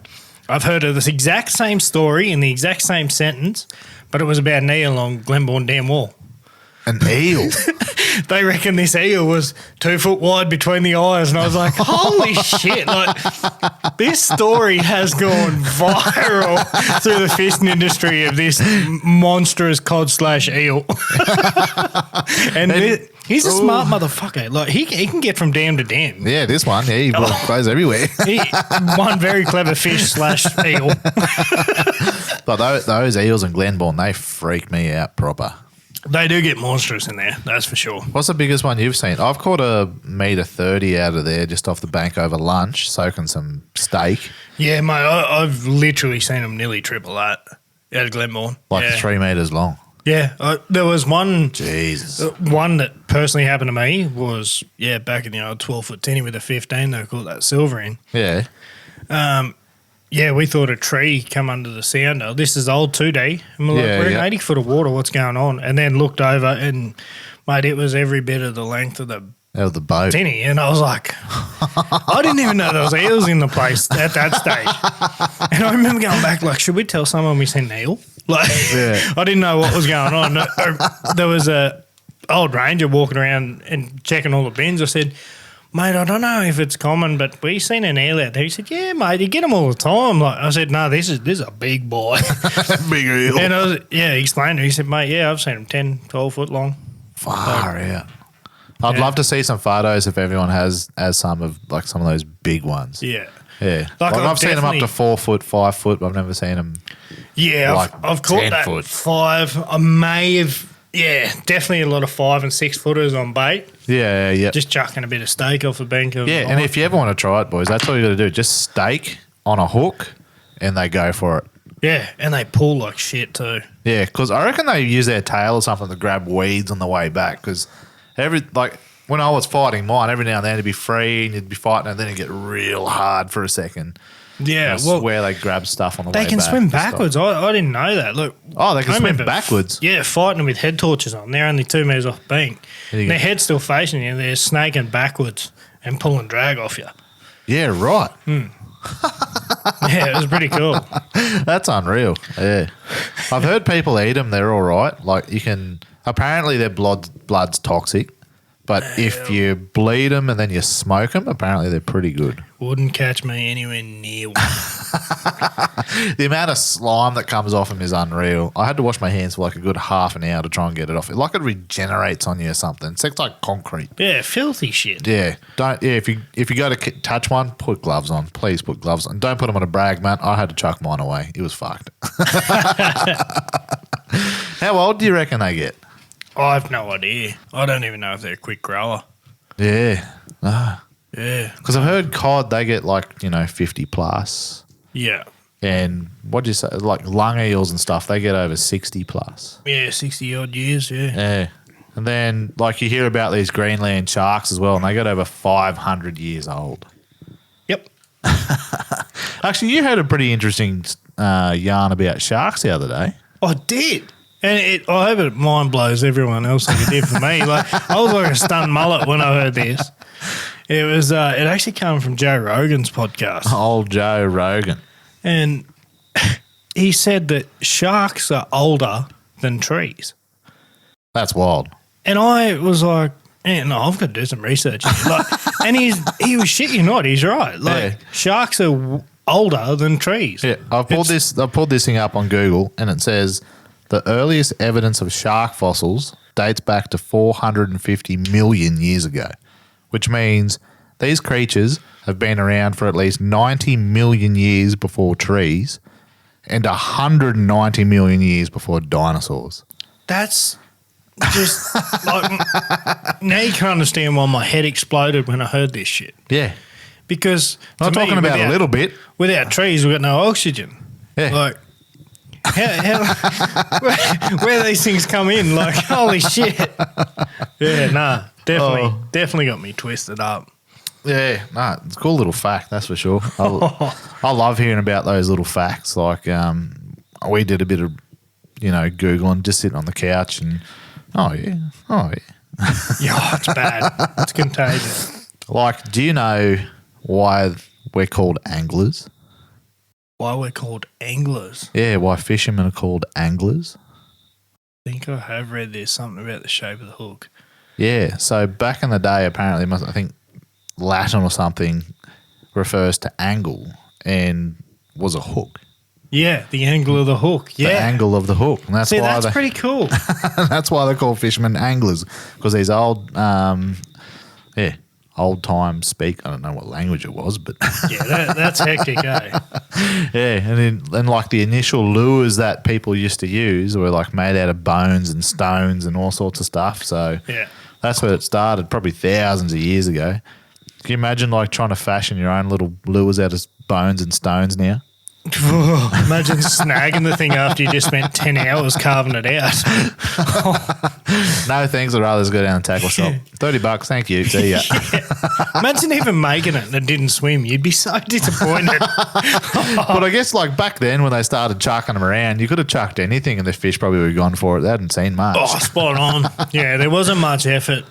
I've heard of this exact same story in the exact same sentence, but it was about an eel on Glenbawn Dam Wall. An eel? They reckon this eel was 2 foot wide between the eyes, and I was like, holy shit. Like, this story has gone viral through the fishing industry of this monstrous cod/eel. And he's a smart motherfucker. Like, he can get from dam to dam. Yeah, this one. Yeah, he goes everywhere. One very clever fish/eel. But those eels in Glenbawn, they freak me out proper. They do get monstrous in there, that's for sure. What's the biggest one you've seen? I've caught a $1.30 out of there just off the bank over lunch, soaking some steak. Yeah, mate, I've literally seen them nearly triple that out of Glenbawn. Like 3 meters long. Yeah, there was one. Jesus. One that personally happened to me was, back in the old 12-foot tinny with a 15, they called that silver in. Yeah. Yeah, we thought a tree come under the sounder. This is old 2D. And we're in 80 foot of water, what's going on? And then looked over and, mate, it was every bit of the length of the boat. tinny. And I was like, I didn't even know there was eels in the place at that stage. And I remember going back, like, should we tell someone we seen an eel? Like, I didn't know what was going on. There was a old ranger walking around and checking all the bins. I said, mate, I don't know if it's common, but we seen an eel out there. He said, yeah, mate, you get them all the time. Like, I said, no, this is a big boy. Big eel. And he explained it. He said, mate, I've seen them 10, 12 foot long. Far out. I'd love to see some photos if everyone has some of those big ones. Yeah. Yeah. Like I've seen them up to 4 foot, 5 foot, but I've never seen them. Yeah, I've caught that foot. 5. I may have, definitely a lot of 5 and 6 footers on bait. Yeah. Just chucking a bit of steak off the bank of. Yeah, and if you ever want to try it, boys, that's all you got to do. Just steak on a hook, and they go for it. Yeah, and they pull like shit too. Yeah, because I reckon they use their tail or something to grab weeds on the way back. Because when I was fighting mine, every now and then it'd be free and you'd be fighting, and then it'd get real hard for a second. Yeah, I swear they grab stuff on the way back. They can swim backwards. I didn't know that. Look. Oh, they can swim backwards? Yeah, fighting them with head torches on. They're only 2 metres off the bank. And their head's still facing you. They're snaking backwards and pulling drag off you. Yeah, right. Yeah, it was pretty cool. That's unreal. Yeah. I've heard people eat them. They're all right. Like, you can – apparently their blood's toxic. But if you bleed them and then you smoke them, apparently they're pretty good. Wouldn't catch me anywhere near one. The amount of slime that comes off them is unreal. I had to wash my hands for like a good half an hour to try and get it off. Like it regenerates on you or something. It's like concrete. Yeah, filthy shit. Yeah. If you go to touch one, put gloves on. Please put gloves on. Don't put them on a brag, man. I had to chuck mine away. It was fucked. How old do you reckon they get? I have no idea. I don't even know if they're a quick grower. Yeah. Yeah. Because I've heard cod, they get 50 plus. Yeah. And what do you say? Like lung eels and stuff, they get over 60 plus. Yeah, 60 odd years, yeah. Yeah. And then you hear about these Greenland sharks as well, and they get over 500 years old. Yep. Actually, you had a pretty interesting yarn about sharks the other day. I did. And I hope it mind blows everyone else like it did for me. I was like a stunned mullet when I heard this. It was. It actually came from Joe Rogan's podcast. Old Joe Rogan. And he said that sharks are older than trees. That's wild. And I was like, no, I've got to do some research here. And he was shitting not. He's right. Sharks are older than trees. Yeah, I pulled this thing up on Google, and it says the earliest evidence of shark fossils dates back to 450 million years ago, which means these creatures have been around for at least 90 million years before trees and 190 million years before dinosaurs. That's just now you can understand why my head exploded when I heard this shit. Yeah. Because I'm talking about a little bit. Without trees, we've got no oxygen. Yeah. Where these things come in, holy shit. Yeah, definitely got me twisted up. Yeah, it's a cool little fact, that's for sure. I love hearing about those little facts. We did a bit of, Googling, just sitting on the couch and, yeah. Yeah, it's bad. It's contagious. Do you know why we're called anglers? Why we're called anglers? Yeah, why fishermen are called anglers? I think I have read there's something about the shape of the hook. Yeah, so back in the day, apparently, I think Latin or something refers to angle and was a hook. Yeah, the angle of the hook. Yeah. The angle of the hook. And that's that's pretty cool. That's why they're called fishermen anglers, because these old time speak. I don't know what language it was, but yeah, that's hectic, eh? Yeah, and then the initial lures that people used to use were made out of bones and stones and all sorts of stuff. So yeah, that's where it started, probably thousands of years ago. Can you imagine trying to fashion your own little lures out of bones and stones now? Imagine snagging the thing after you just spent 10 hours carving it out. No thanks, I'd rather just go down and tackle shop. $30, thank you. See ya. Yeah. Imagine even making it and it didn't swim. You'd be so disappointed. But I guess back then when they started chucking them around, you could have chucked anything and the fish probably would have gone for it. They hadn't seen much. Oh, spot on. Yeah, there wasn't much effort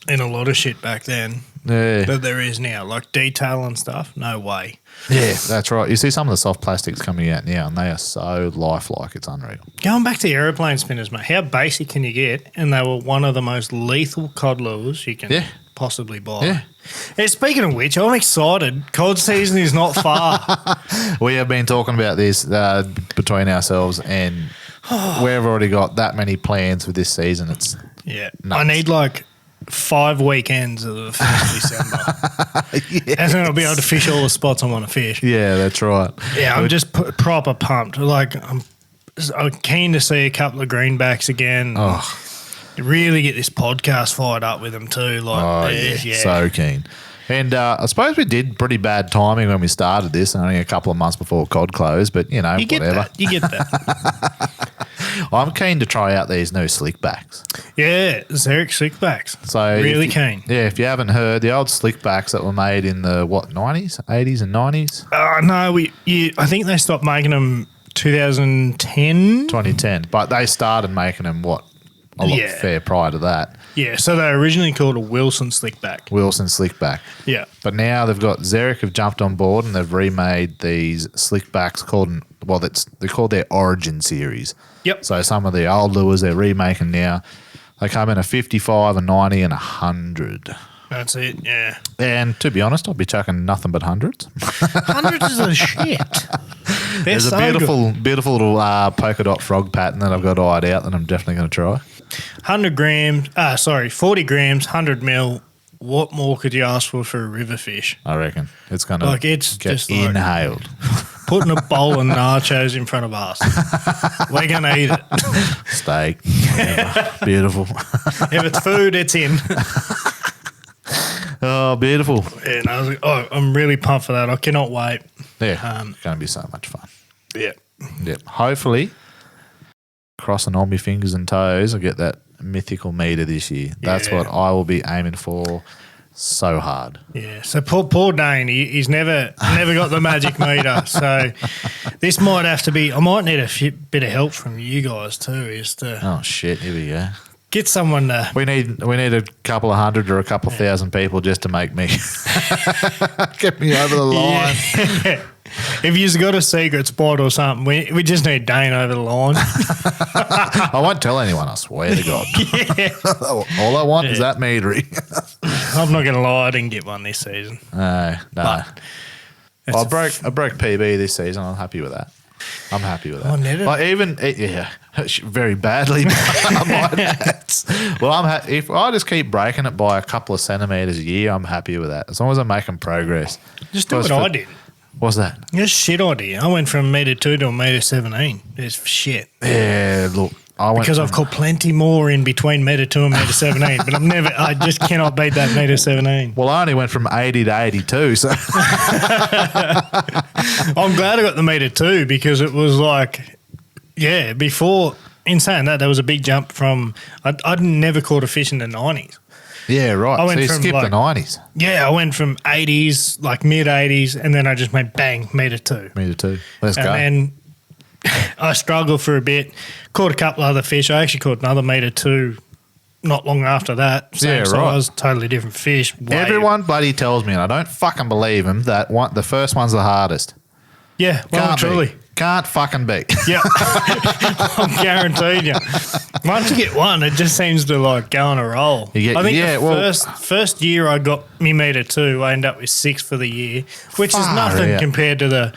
in a lot of shit back then. Yeah. But there is now, detail and stuff. No way. Yeah, that's right. You see some of the soft plastics coming out now, and they are so lifelike, it's unreal. Going back to aeroplane spinners, mate, how basic can you get? And they were one of the most lethal cod lures you can possibly buy. Yeah. And speaking of which, I'm excited. Cod season is not far. We have been talking about this between ourselves, and we've already got that many plans for this season. It's nuts. I need 5 weekends of the 1st December. And then I'll be able to fish all the spots I want to fish. Yeah, that's right. Yeah, I'm just proper pumped. I'm keen to see a couple of greenbacks again. Oh. Really get this podcast fired up with them too. So keen. And I suppose we did pretty bad timing when we started this, only a couple of months before cod closed, but whatever. You get that. I'm keen to try out these new slickbacks. Yeah, Zerich slickbacks. So really keen. Yeah, if you haven't heard, the old slickbacks that were made in the 90s, 80s and 90s? No, I think they stopped making them 2010. 2010, but they started making them a lot fair prior to that. Yeah, so they were originally called a Wilson slickback. Wilson slickback. Yeah. But now they've got Zerich have jumped on board and they've remade these slickbacks they're called their Origin series. Yep. So some of the old lures they're remaking now, they come in a 55, a 90 and 100. That's it, yeah. And to be honest, I'll be chucking nothing but hundreds. Hundreds is a shit. There's a beautiful little polka dot frog pattern that I've got eyed out that I'm definitely going to try. 40 grams, 100 mil, what more could you ask for a river fish? I reckon it's going to it's get just inhaled. Putting a bowl of nachos in front of us. We're going to eat it. Steak. Beautiful. If it's food, it's in. Oh, beautiful. And I was like, I'm really pumped for that. I cannot wait. Yeah, it's going to be so much fun. Yeah. Yep. Hopefully, crossing all my fingers and toes, I'll get that mythical meter this year. That's what I will be aiming for so hard. Yeah. So poor Dane, he's never got the magic meter. So this might have to be, I might need a bit of help from you guys too. Oh, shit. Here we go. Get someone to. We need a couple of hundred or a couple of thousand people just to make me get me over the line. Yeah. If you've got a secret spot or something, we just need Dane over the line. I won't tell anyone, I swear to God. Yeah. All I want is that metering. I'm not going to lie, I didn't get one this season. No. I broke PB this season. I'm happy with that. I'm happy with that. Very badly. Well, if I just keep breaking it by a couple of centimetres a year, I'm happy with that. As long as I'm making progress. Just do what I did. What's that? That's shit idea. I went from 1.2 to 1.17. It's shit. Yeah, look. Because I've caught plenty more in between 1.2 and 1.17, but I just cannot beat that 1.17. Well, I only went from 80 to 82, so. I'm glad I got the 1.2 because it was like, before, in saying that, there was a big jump from, I'd never caught a fish in the 90s. Yeah, right. So you skipped the 90s. Yeah, I went from 80s, like mid-80s, and then I just went bang, 1.2. 1.2. Let's go. And then I struggled for a bit, caught a couple other fish. I actually caught another 1.2 not long after that. Same size, totally different fish. Everyone bloody tells me, and I don't fucking believe them, that the first one's the hardest. Yeah, well, truly. Can't fucking be. Yeah, I'm guaranteed you. Once you get one, it just seems to like go on a roll. First year I got me 1.2, I ended up with 6 for the year, which is nothing compared to the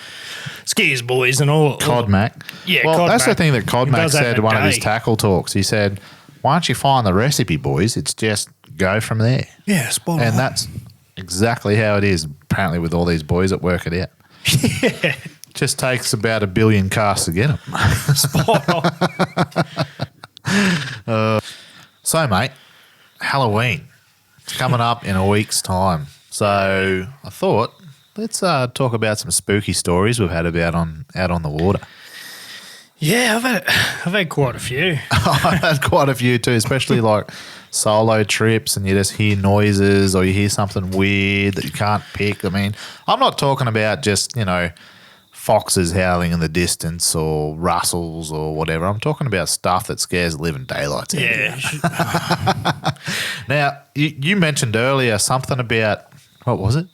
skiers boys and all. Codmac. Yeah, well, that's the thing that Codmac said in one of his day. tackle talks. He said, once you find the recipe, boys, it's just go from there. Yeah, spot on. And that's exactly how it is, apparently, with all these boys that work it out. Yeah. Just takes about 1 billion casts to get them. Spot on. So, mate, Halloween. It's coming up in a week's time. So I thought, let's talk about some spooky stories we've had out on the water. Yeah, I've had quite a few. I've had quite a few too, especially like solo trips and you just hear noises or you hear something weird that you can't pick. I mean, I'm not talking about just, foxes howling in the distance or rustles or whatever. I'm talking about stuff that scares the living daylights out of you. Now, you mentioned earlier something about, what was it?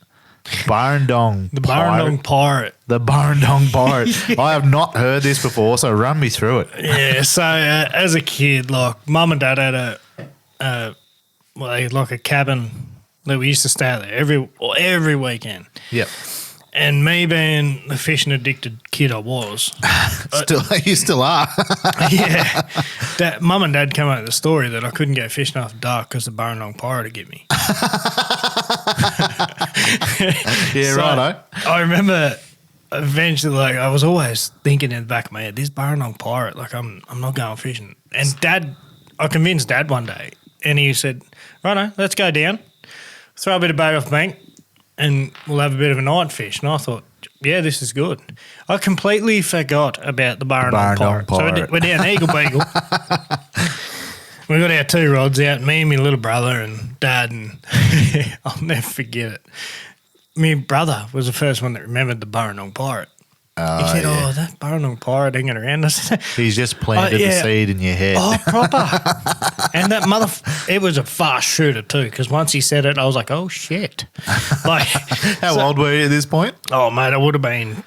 Burrendong The Burrendong pirate. The Burrendong pirate. Yeah. I have not heard this before, so run me through it. Yeah, so as a kid, like Mum and Dad had a cabin that we used to stay at there every weekend. Yep. And me being the fishing addicted kid I was. You still are. Yeah. Mum and Dad came out with the story that I couldn't go fishing after dark because the Burrendong pirate would get me. Yeah, so righto. I remember eventually, like, I was always thinking in the back of my head, this Burrendong pirate, like, I'm not going fishing. And I convinced Dad one day, and he said, righto, let's go down, throw a bit of bait off the bank, and we'll have a bit of a night fish. And I thought, yeah, this is good. I completely forgot about the Burrendong pirate. So we're down Eagle Beagle. We got our 2 rods out, me and my little brother and Dad, and I'll never forget it. My brother was the first one that remembered the Burrendong pirate. He said, that Burrendong pirate hanging around. I said, he's just planted the seed in your head. Oh, proper. And that it was a fast shooter too, because once he said it, I was like, oh, shit. Like, How old were you at this point? Oh, mate, I would have been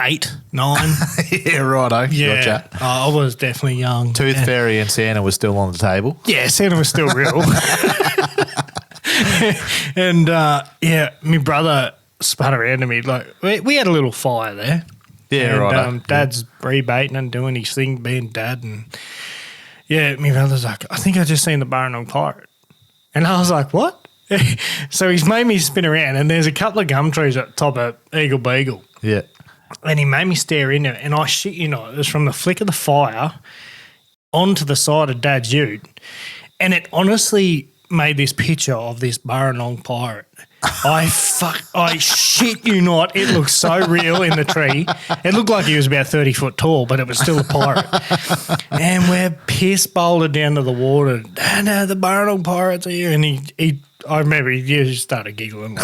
8, 9. Yeah, righto. Yeah. Gotcha. I was definitely young. Tooth Fairy and Santa was still on the table. Yeah, Santa was still real. And, my brother spun around to me. Like, we had a little fire there. Yeah, right. Dad's rebaiting and doing his thing, being Dad. And, my brother's like, I think I just seen the Burrendong pirate. And I was like, what? So he's made me spin around, and there's a couple of gum trees at the top of Eagle Beagle. Yeah. And he made me stare in it, and I shit you not, it was from the flick of the fire onto the side of Dad's ute, and it honestly made this picture of this Burrendong pirate. I shit you not, it looked so real in the tree. It looked like he was about 30 foot tall, but it was still a pirate. And we're piss bolted down to the water. No, the Burrendong pirates are here. And I remember he just started giggling.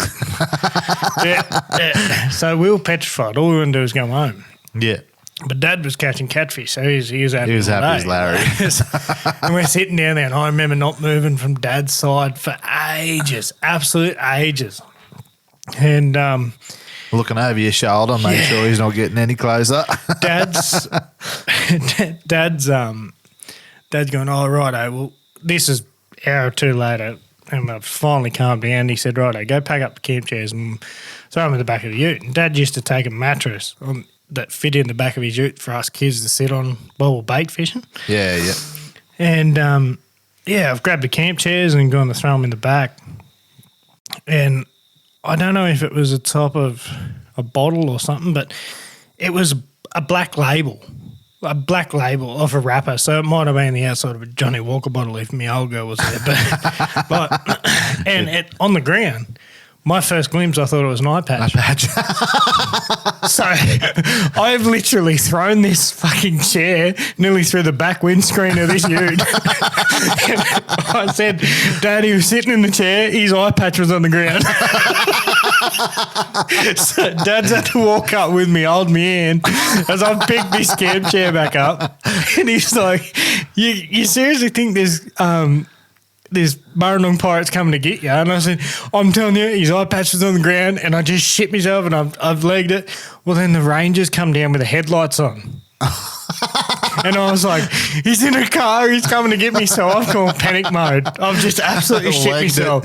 Yeah. So we were petrified. All we wanted to do was go home. Yeah. But Dad was catching catfish, so he was happy. He was happy as Larry. And we're sitting down there, and I remember not moving from Dad's side for ages, absolute ages. And looking over your shoulder, make sure he's not getting any closer. Dad's going, oh, righto, well, this is an hour or two later, and I've finally calmed down. He said, righto, go pack up the camp chairs and throw them in the back of the ute. And Dad used to take a mattress that fit in the back of his ute for us kids to sit on while we're bait fishing. Yeah, yeah. And, I've grabbed the camp chairs and gone to throw them in the back. And I don't know if it was the top of a bottle or something, but it was a black label of a wrapper. So it might have been the outside of a Johnny Walker bottle if my old girl was there. But on the ground, my first glimpse, I thought it was an eye patch. So I've literally thrown this fucking chair nearly through the back windscreen of this ute. I said, Dad, he was sitting in the chair, his eye patch was on the ground. So Dad's had to walk up with me, hold me hand, as I picked this camp chair back up. And he's like, you seriously think there's Burrendong pirates coming to get you? And I said, I'm telling you, his eye patch was on the ground, and I just shit myself, and I've legged it. Well, then the Rangers come down with the headlights on. And I was like, he's in a car, he's coming to get me. So I've gone panic mode. I've just absolutely shit myself.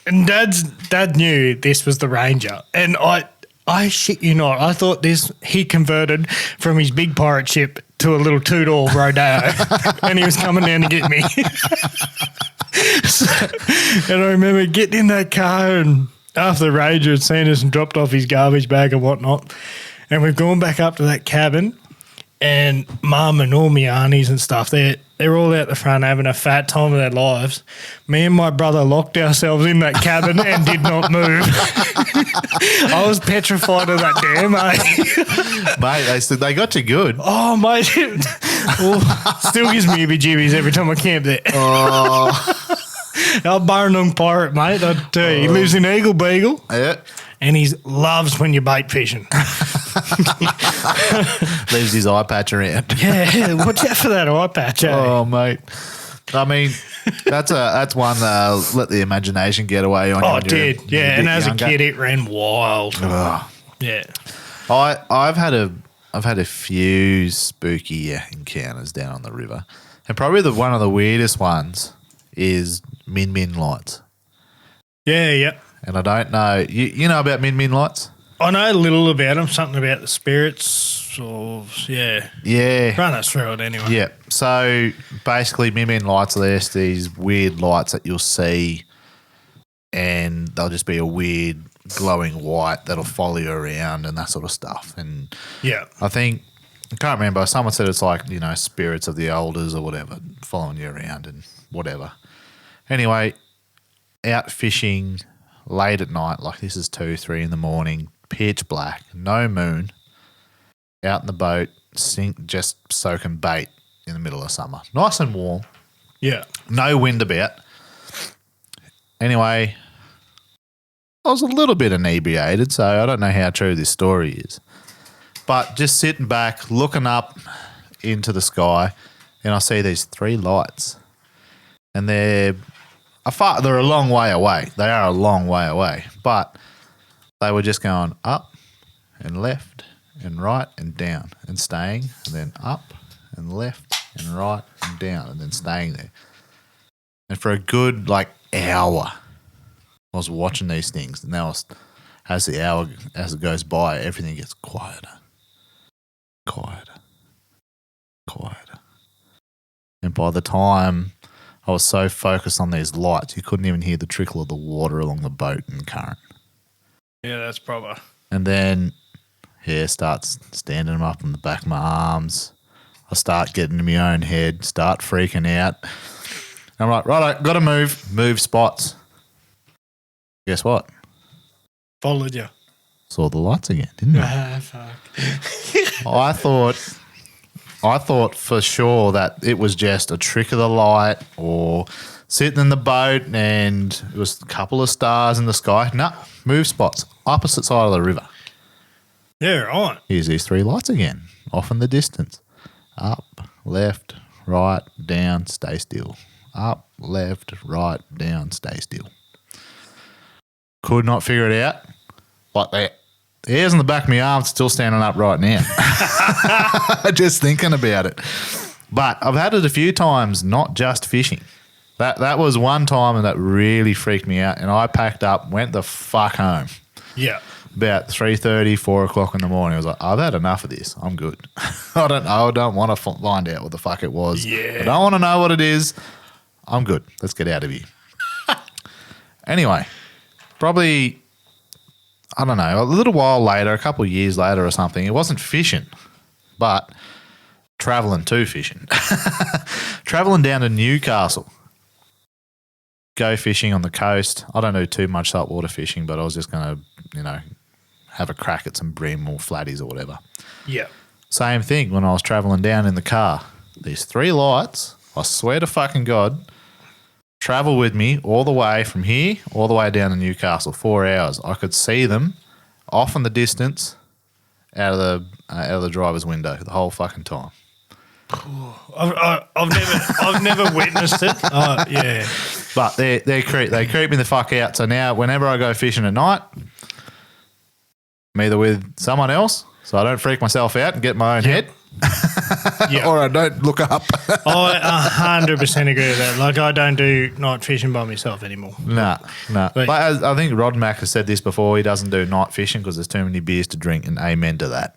And Dad knew this was the Ranger. And I shit you not, I thought he converted from his big pirate ship to a little two-door Rodeo, and he was coming down to get me. And I remember getting in that car, and after the Ranger had seen us and dropped off his garbage bag and whatnot, and we've gone back up to that cabin, and Mum and all my aunties and stuff, they're all out the front having a fat time of their lives. Me and my brother locked ourselves in that cabin and did not move. I was petrified of that dam, Mate, they got you good. Oh, mate. Still gives me heebie-jeebies every time I camp there. Oh. Our Burrendong pirate, mate, I tell you, he lives in Eagle Beagle. Yeah. And he loves when you're bait fishing. Leaves his eye patch around. Yeah, watch out for that eye patch. Oh, mate. I mean, that's one let the imagination get away on you. Oh, it did. Yeah, and as younger. a kid, it ran wild. Oh. Yeah. I've had a few spooky encounters down on the river, and probably one of the weirdest ones is min lights. Yeah. And I don't know, you know about min lights? I know a little about them, something about the spirits or, yeah. Yeah. Run us through it anyway. Yeah. So basically min lights are just these weird lights that you'll see, and they'll just be a weird glowing white that'll follow you around and that sort of stuff. And yeah, I can't remember, someone said it's like, spirits of the elders or whatever following you around and whatever. Anyway, out fishing late at night, like this is 2, 3 in the morning, pitch black, no moon, out in the boat, just soaking bait in the middle of summer. Nice and warm. Yeah. No wind about. Anyway, I was a little bit inebriated, so I don't know how true this story is. But just sitting back, looking up into the sky, and I see these 3 lights. And they're a long way away. They are a long way away. But they were just going up and left and right and down and staying, and then up and left and right and down and then staying there. And for a good, hour, I was watching these things. And now as it goes by, everything gets quieter. And by the time I was so focused on these lights, you couldn't even hear the trickle of the water along the boat and current. Yeah, that's proper. And then hair starts standing up on the back of my arms. I start getting in my own head, start freaking out. I'm like, right, got to move spots. Guess what? Followed you. Saw the lights again, didn't I? Fuck. I thought for sure that it was just a trick of the light or sitting in the boat and it was a couple of stars in the sky. No, move spots, opposite side of the river. Yeah, right. Here's these 3 lights again, off in the distance. Up, left, right, down, stay still. Up, left, right, down, stay still. Could not figure it out. Like that. The hairs on the back of my arm still standing up right now. Just thinking about it. But I've had it a few times, not just fishing. That was one time and that really freaked me out. And I packed up, went the fuck home. Yeah. About 3:30, 4 o'clock in the morning. I was like, I've had enough of this. I'm good. I don't want to find out what the fuck it was. Yeah. I don't want to know what it is. I'm good. Let's get out of here. Anyway, probably, I don't know, a little while later, a couple of years later or something, it wasn't fishing, but travelling to fishing. Travelling down to Newcastle. Go fishing on the coast. I don't do too much saltwater fishing, but I was just going to, have a crack at some bream or flatties or whatever. Yeah. Same thing when I was travelling down in the car. These 3 lights, I swear to fucking God, travel with me all the way from here all the way down to Newcastle, 4 hours. I could see them off in the distance out of the driver's window the whole fucking time. I've never witnessed it. Yeah. But they creep me the fuck out. So now whenever I go fishing at night, I'm either with someone else so I don't freak myself out and get my own head. Yeah. Or I don't look up. I 100% agree with that. Like, I don't do night fishing by myself anymore. No. But as I think Rod Mack has said this before, he doesn't do night fishing because there's too many beers to drink, and amen to that.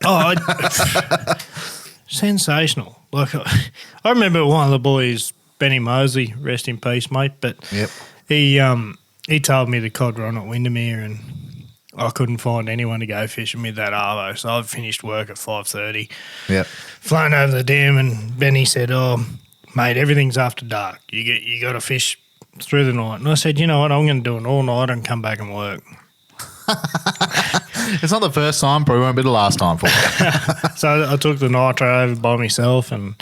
Sensational. Like, I remember one of the boys, Benny Mosley, rest in peace, mate, but Yep. he told me the cod run at Windermere and I couldn't find anyone to go fishing with that arvo, so I've finished work at 5:30. Yep. Flown over the dam, and Benny said, "Oh, mate, everything's after dark. You got to fish through the night." And I said, "You know what? I'm going to do it all night and come back and work." It's not the first time, probably won't be the last time for you. So I took the nitro over by myself and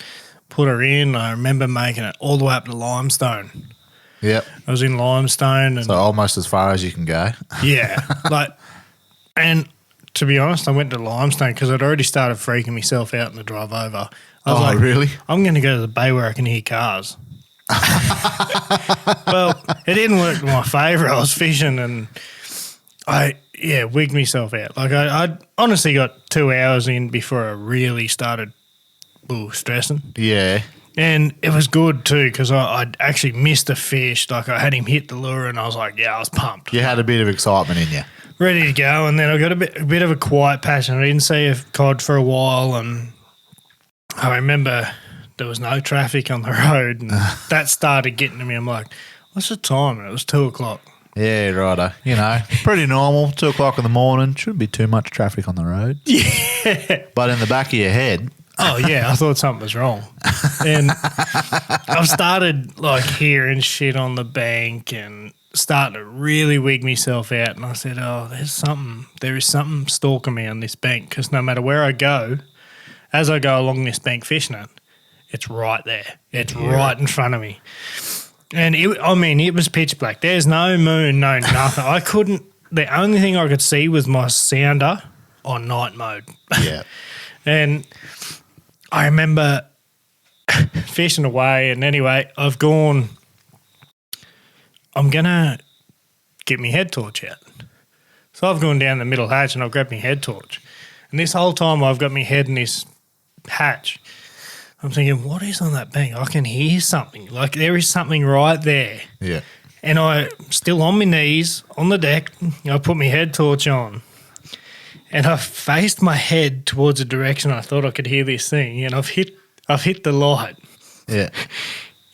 put her in. I remember making it all the way up to Limestone. Yep. I was in Limestone, and So almost as far as you can go. yeah, and to be honest, I went to Limestone because I'd already started freaking myself out in the drive over. I was like, really? I'm going to go to the bay where I can hear cars. Well, it didn't work in my favour. I was fishing and I wigged myself out. Like I honestly got 2 hours in before I really started stressing. Yeah. And it was good too because I'd actually missed a fish. Like I had him hit the lure and I was like, I was pumped. You had a bit of excitement in you. Ready to go. And then I got a bit of a quiet patch and I didn't see a cod for a while. And I remember there was no traffic on the road and that started getting to me. I'm like, what's the time? And it was 2 o'clock. Yeah, righto. Pretty normal. 2 o'clock in the morning. Shouldn't be too much traffic on the road. Yeah. But in the back of your head. Oh, yeah. I thought something was wrong. And I've started like hearing shit on the bank and starting to really wig myself out. And I said, there is something stalking me on this bank because no matter where I go, as I go along this bank fishing it, it's right there. It's right in front of me. And it was pitch black. There's no moon, no nothing. The only thing I could see was my sounder on night mode. Yeah. And I remember fishing away, and anyway, I'm going to get my head torch out. So I've gone down the middle hatch and I've grabbed my head torch. And this whole time I've got my head in this hatch. I'm thinking, what is on that bank? I can hear something. Like there is something right there. Yeah. And I'm still on my knees on the deck. I put my head torch on. And I faced my head towards a direction I thought I could hear this thing, and I've hit the light. Yeah.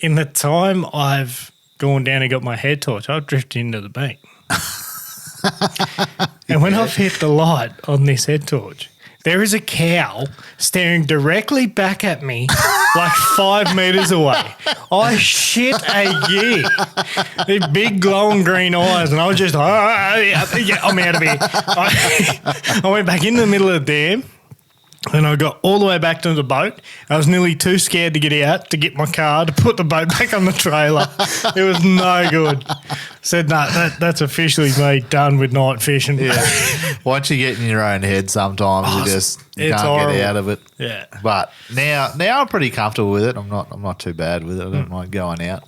in the time I've gone down and got my head torch, I've drifted into the bank. And when I've hit the light on this head torch, there is a cow staring directly back at me like 5 metres away. I shit a year. These big glowing green eyes, and I was just, I'm out of here. I went back into the middle of the dam. And I got all the way back to the boat. I was nearly too scared to get out to get my car to put the boat back on the trailer. It was no good. Said, no, that's officially me done with night fishing. Yeah. Once you get in your own head sometimes you can't horrible. get out of it. Yeah. But now I'm pretty comfortable with it. I'm not too bad with it. I don't mind going out.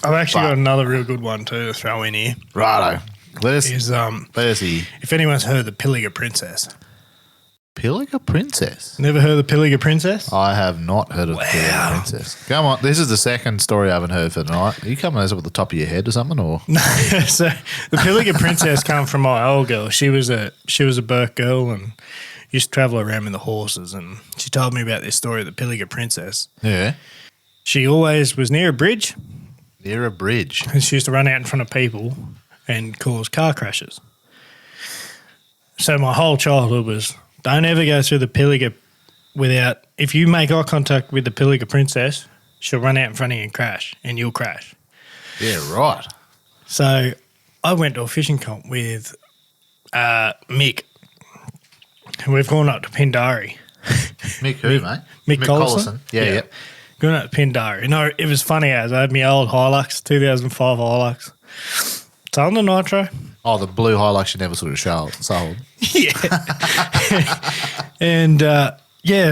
I've actually got another real good one too to throw in here. Righto. Let us see. If anyone's heard the Pilliga Princess. Pilliga Princess? Never heard of the Pilliga Princess? I have not heard of the Pilliga Princess. Come on, this is the second story I haven't heard for tonight. Are you coming up with the top of your head or something? Or no, so the Pilliga Princess come from my old girl. She was a Burke girl and used to travel around with the horses. And she told me about this story of the Pilliga Princess. Yeah. She always was near a bridge. Near a bridge. And she used to run out in front of people and cause car crashes. So my whole childhood was, don't ever go through the Pilliga without, if you make eye contact with the Pilliga Princess, she'll run out in front of you and crash, and you'll crash. Yeah, right. So I went to a fishing comp with Mick, and we've gone up to Pindari. Mick who, mate? Mick Collison. Yeah. Going up to Pindari. No, it was funny as I had my old Hilux, 2005 Hilux. It's on the nitro. Oh, the blue Hilux you never sort of sold. Yeah. And, I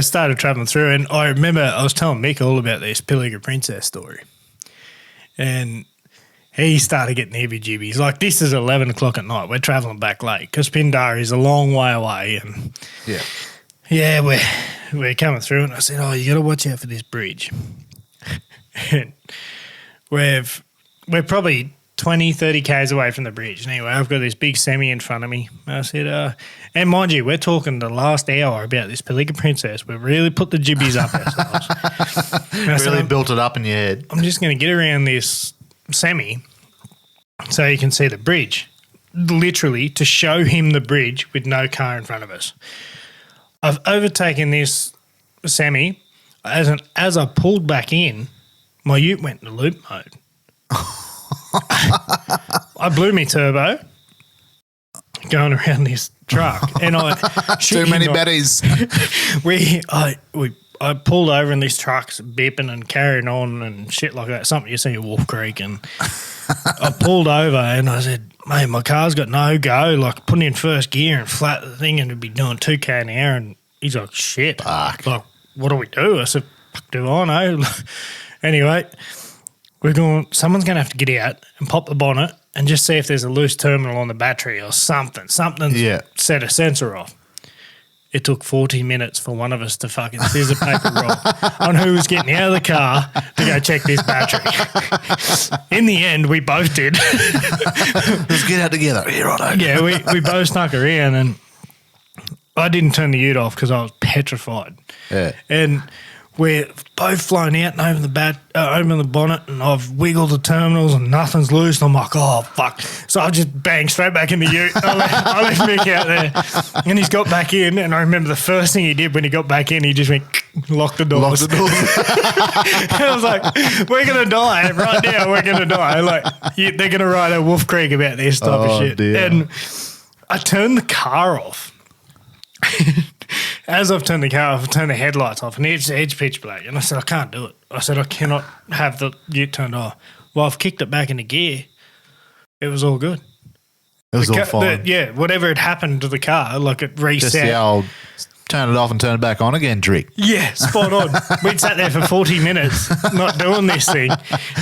started travelling through, and I remember I was telling Mick all about this Pilliga Princess story. And he started getting heebie-jeebies. Like, this is 11 o'clock at night. We're travelling back late because Pindari is a long way away. And yeah, we're coming through, and I said, you got to watch out for this bridge. And we're probably 20, 30 Ks away from the bridge. Anyway, I've got this big semi in front of me. I said, and mind you, we're talking the last hour about this Pilliga Princess. We've really put the jibbies up ourselves. Really built it up in your head. I'm just going to get around this semi so you can see the bridge, literally to show him the bridge with no car in front of us. I've overtaken this semi. As I pulled back in, my ute went into loop mode. I blew me turbo going around this truck, and too many betties. I pulled over, and this truck's beeping and carrying on and shit like that. Something you see at Wolf Creek, and I pulled over, and I said, "Mate, my car's got no go. Like putting in first gear and flat the thing, and it'd be doing 2K an hour." And he's like, "Shit, fuck. Like what do we do?" I said, "Fuck, do I know?" Anyway. Someone's going to have to get out and pop the bonnet and just see if there's a loose terminal on the battery or something. Something's set a sensor off. It took 40 minutes for one of us to fucking scissor paper roll on who was getting out of the car to go check this battery. In the end, we both did. Let's get out together. Yeah, right. Yeah, we both snuck around, and I didn't turn the ute off because I was petrified. Yeah. And we're both flown out and open the bonnet, and I've wiggled the terminals and nothing's loose. And I'm like, oh, fuck. So I just banged straight back in the ute. I left Mick out there. And he's got back in, and I remember the first thing he did when he got back in, he just went, lock the doors. And I was like, we're going to die. Right now, we're going to die. Like, they're going to write a Wolf Creek about this type of shit. Dear. And I turned the car off. As I've turned the car off, I've turned the headlights off, and it's pitch black. And I said, I can't do it. I said, I cannot have the ute turned off. Well, I've kicked it back into gear. It was all good. It was all fine. Whatever had happened to the car, like it reset. Just the old turn it off and turn it back on again trick. Yeah, spot on. We'd sat there for 40 minutes not doing this thing.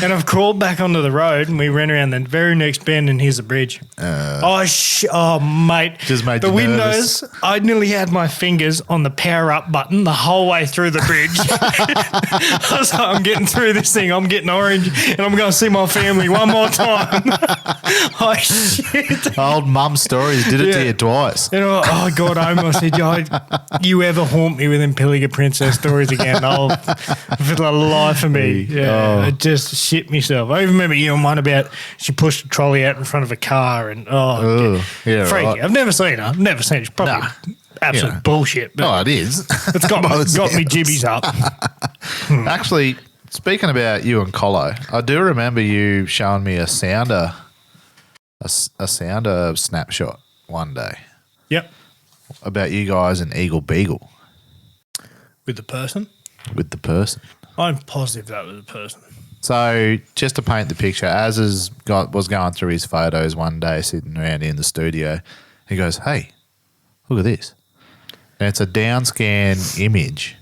And I've crawled back onto the road, and we ran around the very next bend, and here's the bridge. Mate. Just made the you windows, nervous. I nearly had my fingers on the power up button the whole way through the bridge. I was like, I'm getting through this thing. I'm getting orange, and I'm going to see my family one more time. Oh, shit. Old mum stories did it to you twice. And I got home. I said, you ever haunt me with them Pilliga Princess stories again, for the life of me. Yeah, I just shit myself. I even remember you on one about she pushed a trolley out in front of a car and freaky. Right. I've never seen her. I've never seen it. It's probably absolute bullshit. But it is. It's got me jibbies up. Actually, speaking about you and Colo, I do remember you showing me a sounder snapshot one day. Yep. About you guys and Eagle Beagle. With the person? With the person. I'm positive that was a person. So just to paint the picture, Az was going through his photos one day sitting around in the studio. He goes, hey, look at this. And it's a down scan image.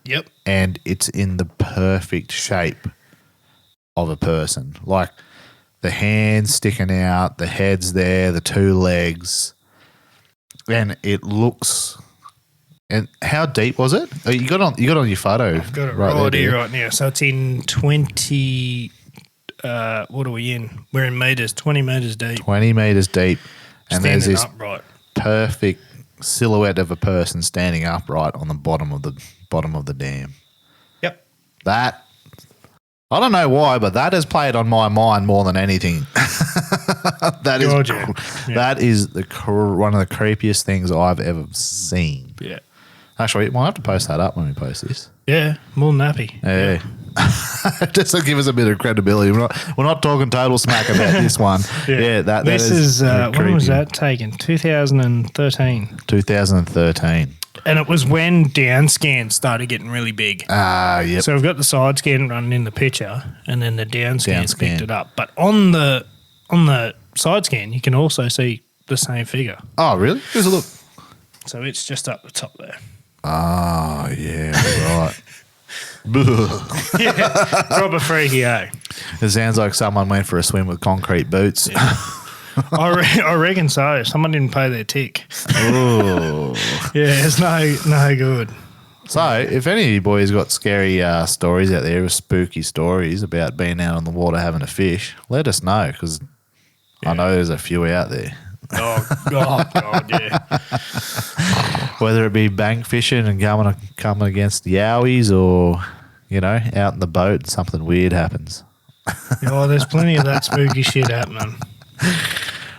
Yep. And it's in the perfect shape of a person. Like the hands sticking out, the head's there, the two legs. And it looks. And how deep was it? Oh, you got on your photo. I've got it right here right now. So it's in 20. What are we in? We're in meters. 20 meters deep. 20 meters deep, and standing there's this upright. Perfect silhouette of a person standing upright on the bottom of the dam. Yep. That. I don't know why, but that has played on my mind more than anything. That is one of the creepiest things I've ever seen. Yeah. Actually, we'll have to post that up when we post this. Yeah, more than happy. Yeah. Just to give us a bit of credibility. We're not talking total smack about this one. This is when was that taken? 2013. 2013. And it was when down scans started getting really big. Yep. So we've got the side scan running in the picture, and then the down scan picked it up. But on the side scan, you can also see the same figure. Oh, really? Here's a look. So it's just up the top there. Oh, yeah, right. Proper freaky, eh? It sounds like someone went for a swim with concrete boots. Yeah. I reckon so. Someone didn't pay their tick. Oh. Yeah, it's no good. So, if any of you boys got scary stories out there, or spooky stories about being out on the water having a fish, let us know, because I know there's a few out there. Oh, God, yeah. Whether it be bank fishing and coming against the yowies, or, out in the boat and something weird happens. Oh, there's plenty of that spooky shit happening.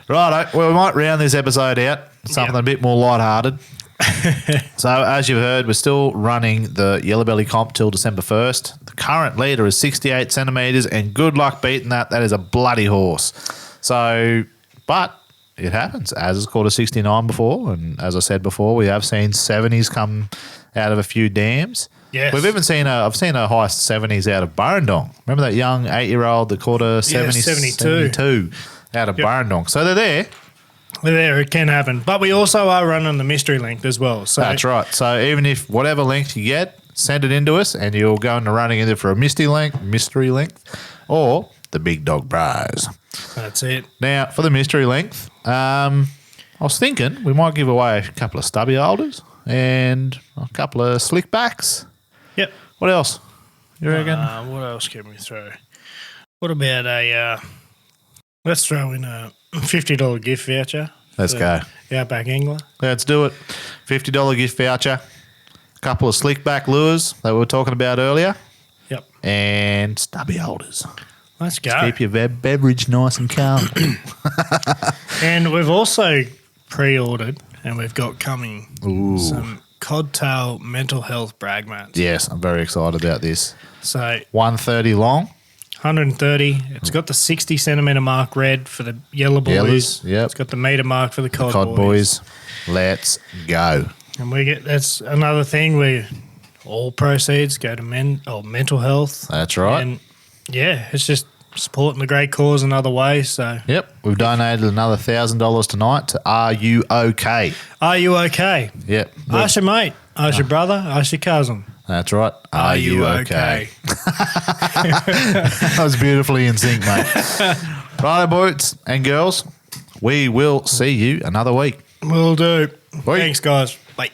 Right, well, we might round this episode out. Something a bit more lighthearted. So, as you've heard, we're still running the Yellow Belly comp till December 1st. The current leader is 68 centimetres, and good luck beating that. That is a bloody horse. So, but it happens. Az has caught a 69 before, and as I said before, we have seen 70s come out of a few dams. Yes. We've even seen I've seen a high 70s out of Burrendong. Remember that young 8-year-old that caught a 72 out of Burrendong. So they're there. They're there. It can happen. But we also are running the mystery length as well. So that's right. So even if whatever length you get, send it into us, and you'll go into running either for a mystery length, or the big dog prize. That's it. Now, for the mystery length, I was thinking we might give away a couple of stubby holders and a couple of slick backs. Yep. What else? You reckon? What else can we throw? What about let's throw in a $50 gift voucher. Let's go. Outback Angler. Let's do it. $50 gift voucher. A couple of slick back lures that we were talking about earlier. Yep. And stubby holders. Let's go. Keep your beverage nice and calm. And we've also pre-ordered, and we've got coming some Codtail mental health brag mats. Yes, I'm very excited about this. So 130 long. 130. It's got the 60 centimetre mark red for the yellow boys. Yep. It's got the metre mark for the cod boys. Let's go. And that's another thing where all proceeds go to mental health. That's right. And it's just supporting the great cause another way. So yep, we've donated another $1,000 tonight to Are You OK? Are You OK? Yep. Ask your mate, ask your brother, ask your cousin. That's right. Are you okay? That was beautifully in sync, mate. Righto, boys and girls, we will see you another week. Will do. Bye. Thanks, guys. Bye.